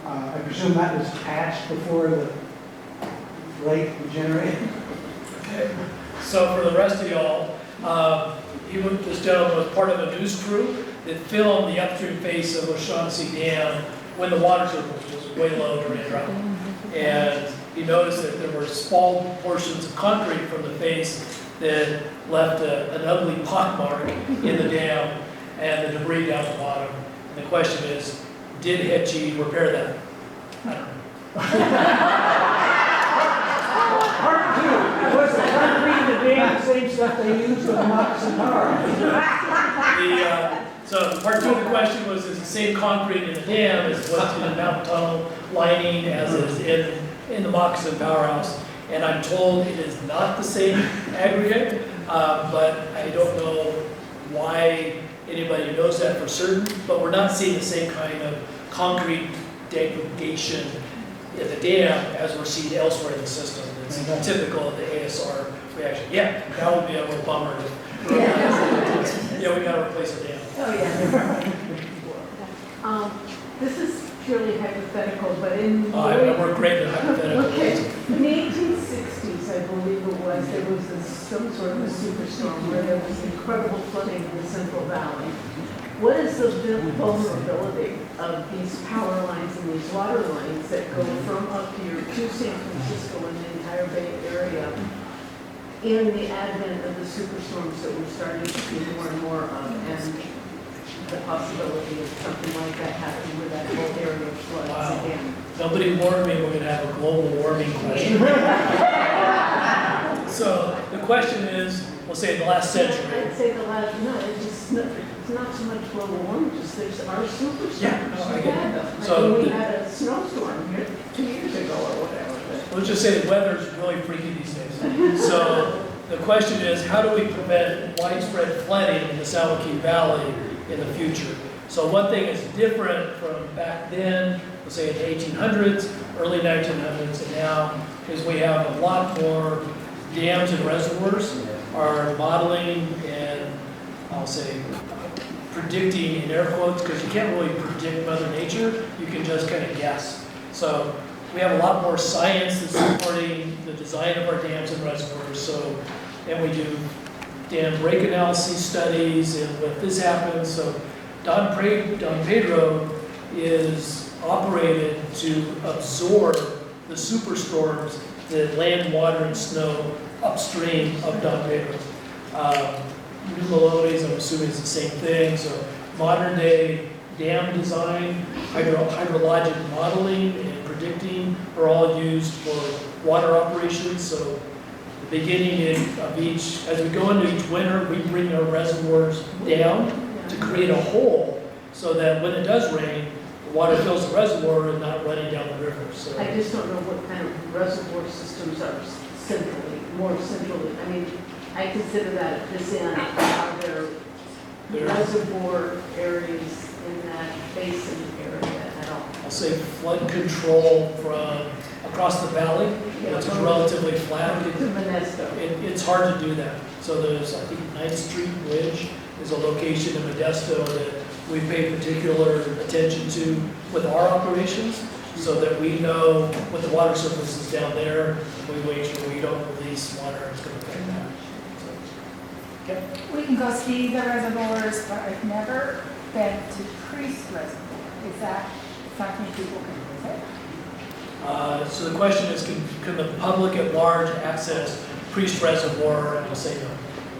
I presume that was patched before the lake degenerated. Okay. So for the rest of y'all, this gentleman was part of a news crew that filmed the upstream face of O'Shaughnessy Dam when the water surface was way low during the drought. And he noticed that there were small portions of concrete from the face that left an ugly pockmark in the dam and the debris down the bottom. And the question is, did Hetchy repair that? I don't know. Part two, was the concrete in the dam the same stuff they used for the Moccasin car? So part two of the question was, is the same concrete in the dam as what's in the mountain tunnel lining as is in the Moccasin powerhouse? And I'm told it is not the same aggregate, but I don't know why anybody knows that for certain, but we're not seeing the same kind of concrete degradation in the dam as we're seeing elsewhere in the system. It's typical of the ASR reaction. Yeah, that would be a real bummer. Yeah, we gotta replace the dam. Oh, yeah. This is purely hypothetical, but in. I work great at hypothetical. Okay, in the 1860s, I believe it was, there was some sort of a superstorm where there was incredible flooding in the Central Valley. What is the vulnerability of these power lines and these water lines that go from up here to San Francisco and the entire Bay Area in the advent of the superstorms that we're starting to see more and more of, and the possibility of something like that happening where that whole area floods Wow. again? Nobody warned me we're gonna have a global warming question. So the question is, we'll say in the last century. I'd say the last, no, it's not so much global warming, just there's our superstorms. Yeah, no, I We get it. had them. So I mean, we the- had a snowstorm here 2 years ago or whatever. but- Let's just say the weather's really freaky these days. So the question is, how do we prevent widespread flooding in the San Joaquin Valley in the future? So one thing is different from back then, let's say in the 1800s, early 1900s, and now, is we have a lot more dams and reservoirs are modeling and, I'll say, predicting in air quotes, because you can't really predict Mother Nature, you can just kind of guess. So we have a lot more science that's supporting the design of our dams and reservoirs. So, and we do dam break analysis studies, and when this happens, so Don Pedro is operated to absorb the superstorms that land, water, and snow upstream of Don Pedro. New Melones, I'm assuming it's the same thing. So modern day dam design, hydrologic modeling, and predicting are all used for water operations. So the beginning of each, as we go into each winter, we bring our reservoirs down to create a hole so that when it does rain, the water fills the reservoir and not running down the river. So I just don't know what kind of reservoir systems are more centrally. I mean, I consider that at this end, are there reservoir areas in that basin area at all? I'll say flood control from across the valley, which is relatively flat. To Modesto. It's hard to do that. So there's, I think, 9th Street Bridge is a location in Modesto that we pay particular attention to with our operations, so that we know what the water surface is down there. We make sure we don't release water that's going to affect that. So, okay. We can go ski the reservoirs, but I've never been to Priest Reservoir. Is that something people can visit? So the question is, can the public at large access Priest Reservoir? And I'll say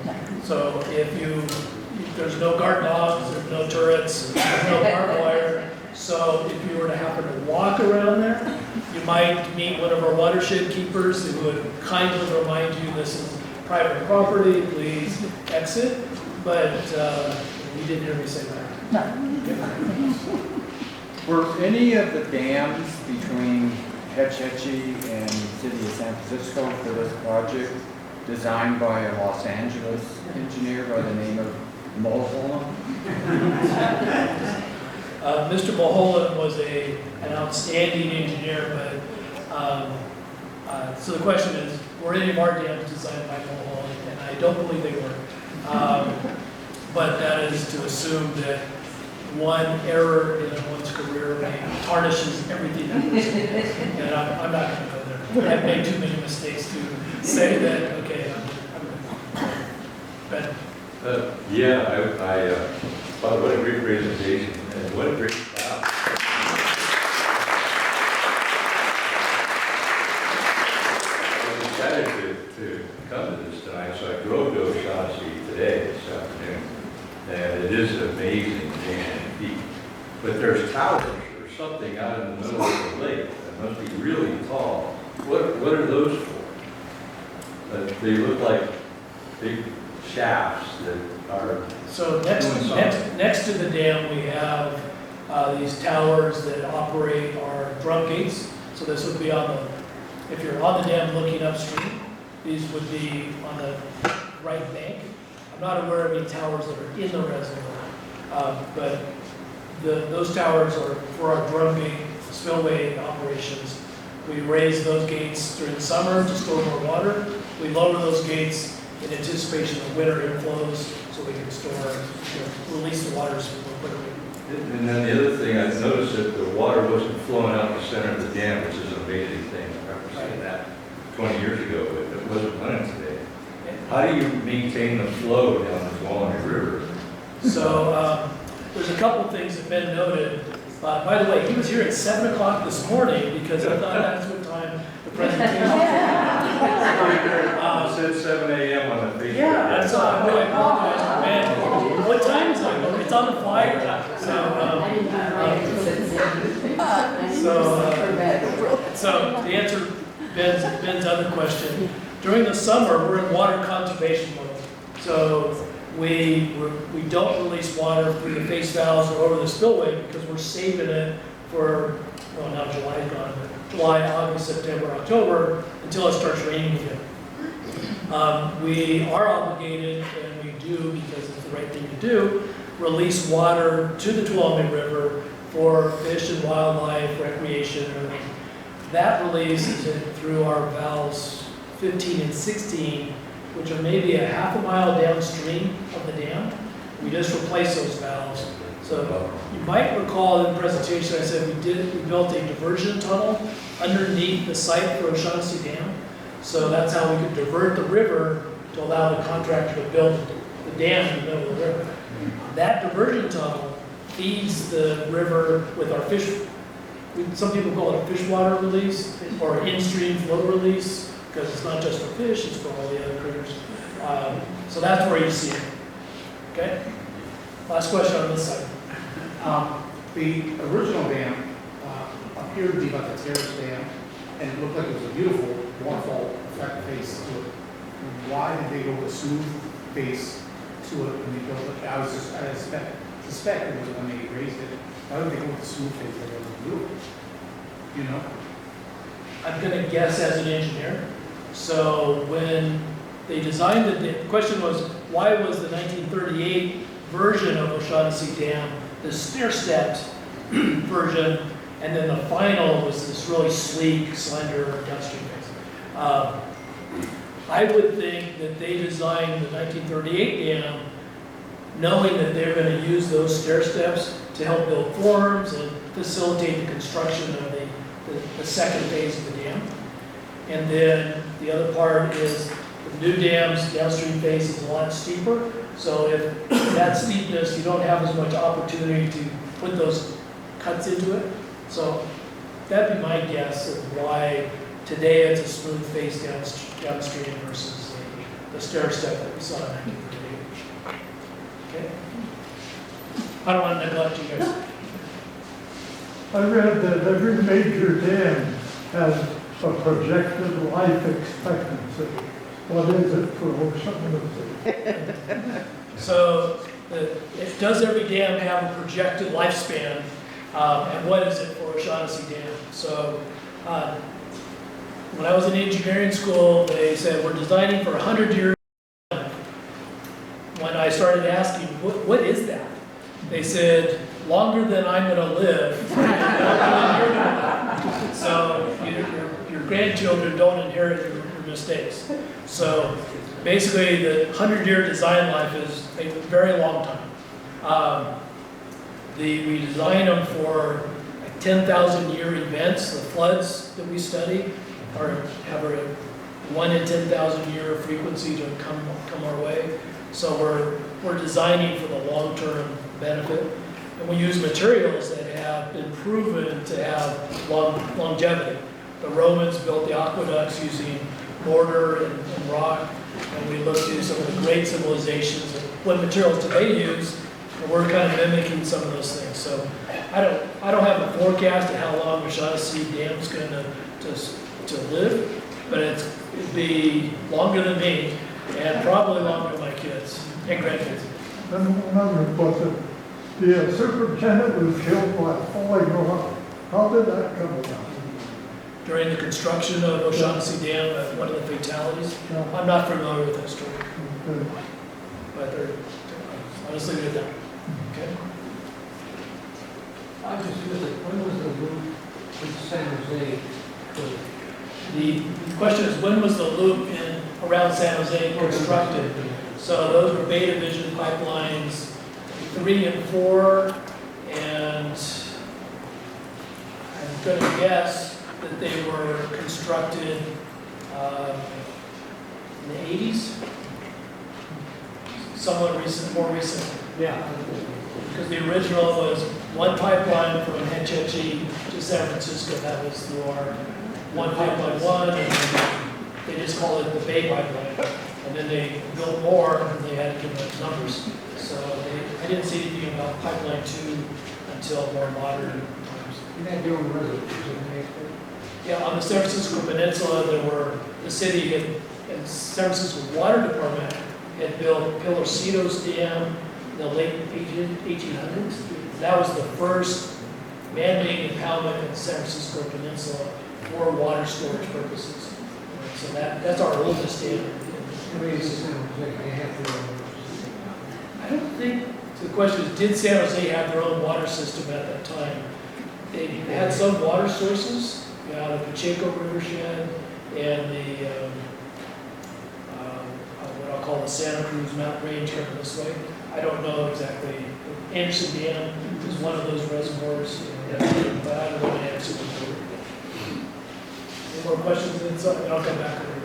no. No. So there's no guard dogs, there's no turrets, there's no barbed wire. So if you were to happen to walk around there, you might meet one of our watershed keepers who would kindly remind you this is private property, please exit. But you didn't hear me say that. No. Were any of the dams between Hetch Hetchy and the city of San Francisco for this project designed by a Los Angeles engineer by the name of Mulholland? Mr. Mulholland was an outstanding engineer, but so the question is, were any of our dams designed by Mulholland? And I don't believe they were. But that is to assume that one error in one's career tarnishes everything that was in it. And I'm not going to go there. I've made too many mistakes to say that, okay, I'm good. Ben? Yeah, but what a great presentation and what a great job. I was excited to come to this tonight, so I drove to O'Shaughnessy today, this afternoon, and it is an amazing feat. But there's towers or something out in the middle of the lake that must be really tall. What are those for? They look like big shafts that are So doing something. next to the dam, we have these towers that operate our drum gates. So this would be on the, if you're on the dam looking upstream, these would be on the right bank. I'm not aware of any towers that are in the reservoir, but those towers are for our drum gate spillway operations. We raise those gates during the summer to store more water. We lower those gates in anticipation of winter inflows so we can store, release the waters more quickly. And then the other thing, I noticed that the water wasn't flowing out the center of the dam, which is an amazing thing. I remember seeing that 20 years ago, but it wasn't running today. How do you maintain the flow down the Tuolumne River? So there's a couple things that Ben noted. By the way, he was here at 7 o'clock this morning because I thought that's what time the presentation It said 7 a.m. on the Facebook. Yeah, that's all. I really apologize to Ben. What time is it? It's on the flyer. So to answer Ben's other question, during the summer, we're in water conservation mode. So we don't release water through the face valves or over the spillway because we're saving it for, well, now July is gone, but July, August, September, October, until it starts raining again. We are obligated, and we do because it's the right thing to do, release water to the Tuolumne River for fish and wildlife, recreation, and everything. That release is through our valves 15 and 16, which are maybe a half a mile downstream of the dam. We just replace those valves. So you might recall in the presentation I said we built a diversion tunnel underneath the site for O'Shaughnessy Dam. So that's how we could divert the river to allow the contractor to build the dam in the middle of the river. That diversion tunnel feeds the river with our fish. Some people call it a fish water release or in-stream flow release because it's not just for fish, it's for all the other critters. So that's where you see it. Okay? Last question on this side. The original dam appeared to be like a terrace dam, and it looked like it was a beautiful waterfall effect face to it. Why did they go with a smooth face to it when they built it? I suspect it was when they raised it. Why did they go with a smooth face? It was beautiful. You know? I'm going to guess as an engineer. So when they designed it, the question was, why was the 1938 version of O'Shaughnessy Dam the stair-stepped version, and then the final was this really sleek, slender downstream face? I would think that they designed the 1938 dam knowing that they're going to use those stair steps to help build forms and facilitate the construction of the second phase of the dam. And then the other part is the new dam's downstream face is a lot steeper. So if that steepness, you don't have as much opportunity to put those cuts into it. So that'd be my guess of why today it's a smooth face downstream versus the stair step that we saw in 1938. Okay? I don't want to neglect you guys. I read that every major dam has a projected life expectancy. What is it for O'Shaughnessy? So does every dam have a projected lifespan? And what is it for O'Shaughnessy Dam? So when I was in engineering school, they said we're designing for 100 years. When I started asking, what is that? They said, longer than I'm going to live. So your grandchildren don't inherit your mistakes. So basically, the 100-year design life is a very long time. We design them for 10,000-year events. The floods that we study have a 1 in 10,000-year frequency to come our way. So we're designing for the long-term benefit. And we use materials that have been proven to have longevity. The Romans built the aqueducts using mortar and rock, and we looked to some of the great civilizations and what materials do they use, and we're kind of mimicking some of those things. So I don't have a forecast of how long O'Shaughnessy Dam is going to live, but it'd be longer than me, and probably longer than my kids and grandkids. And another question, the superintendent was killed by a falling rock. How did that come about? During the construction of O'Shaughnessy Dam, one of the fatalities. Yeah. I'm not familiar with that story, Okay. but I'll just leave it at that. Okay? I just wondered, when was the loop in San Jose? The question is, when was the loop in around San Jose constructed? So those were Beta Vision pipelines 3 and 4, and I'm going to guess that they were constructed in the 80s, somewhat recent, more recent. Yeah. Because the original was one pipeline from Hetch Hetchy to San Francisco. That was through our one pipeline one, and then they just called it the Bay Pipeline. And then they built more, and they had to give those numbers. So I didn't see anything about pipeline 2 until more modern times. You're not doing reservoirs, Yeah, on the San Francisco Peninsula, the city and San Francisco Water Department had built Pilocitos Dam in the late 1800s. That was the first man-made impoundment in the San Francisco Peninsula for water storage purposes. So that's our oldest dam. I don't think, so the question is, did San Jose have their own water system at that time? They had some water sources out of the Pacheco Rivershed and the, what I'll call the Santa Cruz Mountain Range coming this way. I don't know exactly. Anderson Dam is one of those reservoirs, but I don't know the answer. Any more questions? And I'll come back over here.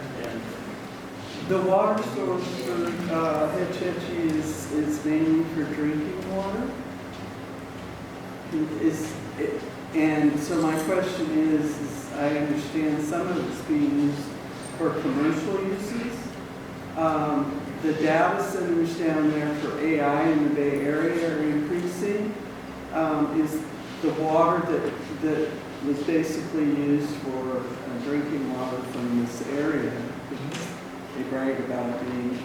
The water source for Hetch Hetchy is mainly for drinking water. And so my question is I understand some of it's being used for commercial uses. The data centers down there for AI in the Bay Area are increasing. Is the water that was basically used for drinking water from this area? They brag about it being,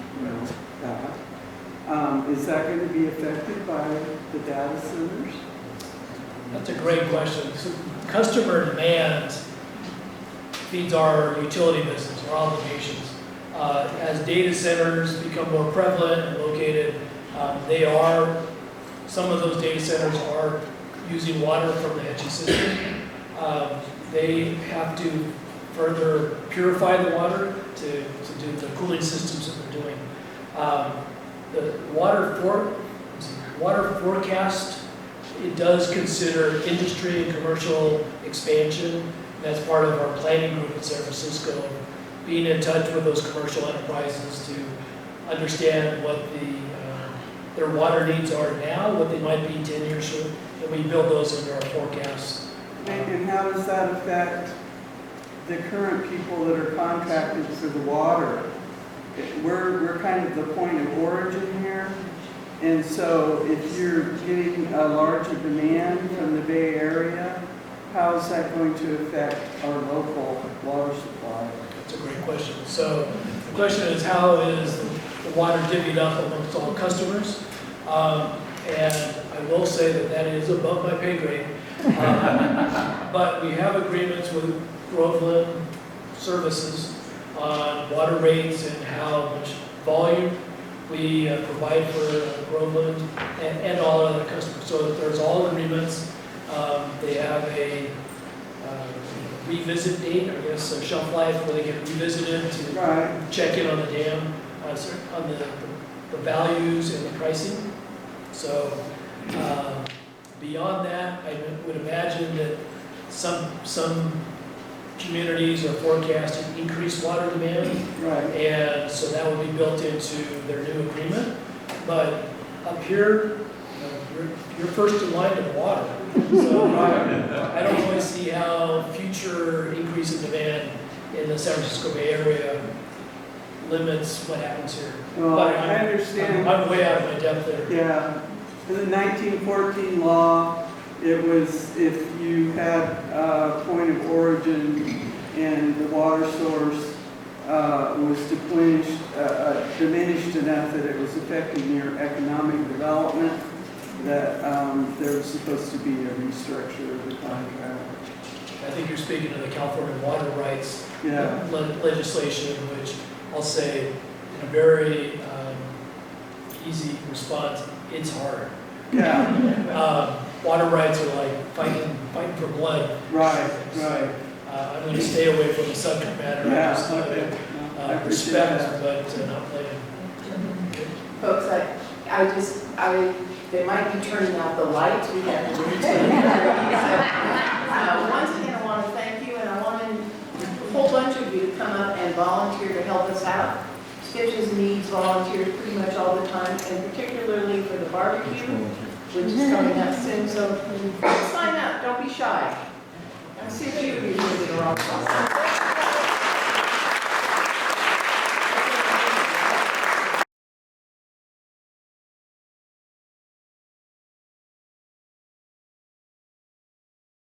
that. Is that going to be affected by the data centers? That's a great question. So customer demand feeds our utility business, our obligations. As data centers become more prevalent and located, some of those data centers are using water from the Hetchy system. They have to further purify the water to do the cooling systems that they're doing. The water forecast, it does consider industry and commercial expansion. That's part of our planning group in San Francisco, being in touch with those commercial enterprises to understand what their water needs are now, what they might be 10 years from, and we build those into our forecasts. And how does that affect the current people that are contracted for the water? We're kind of the point of origin here. And so if you're getting a larger demand from the Bay Area, how is that going to affect our local water supply? That's a great question. So the question is, how is the water divvied up amongst all customers? And I will say that is above my pay grade. But we have agreements with Groveland Services on water rates and how much volume we provide for Groveland and all other customers. So there's all agreements. They have a revisit date, I guess, a shelf life where they get revisited to check in on the dam, on the values and the pricing. So beyond that, I would imagine that some communities are forecasting increased water demand, and so that will be built into their new agreement. But up here, you're first in line to water. So I don't really see how future increase in demand in the San Francisco Bay Area limits what happens here. Well, but I understand. I'm way out of my depth there. Yeah. In the 1914 law, it was if you had a point of origin and the water source was diminished enough that it was affecting their economic development, that there was supposed to be a restructure of the contract. I think you're speaking to the California water rights Yeah. legislation, which I'll say in a very easy response, it's hard. Yeah, Water rights are like fighting for blood. right, right. I'm going to stay away from the subject matter. Yeah, I just okay. I appreciate respect, that. but not blame. Folks, they might be turning out the lights, we have to do it. Once again, I want to thank you, and I want a whole bunch of you to come up and volunteer to help us out. STCHS needs volunteers pretty much all the time, and particularly for the barbecue, which is coming up soon, so sign up, don't be shy. I see a few of you here that are on.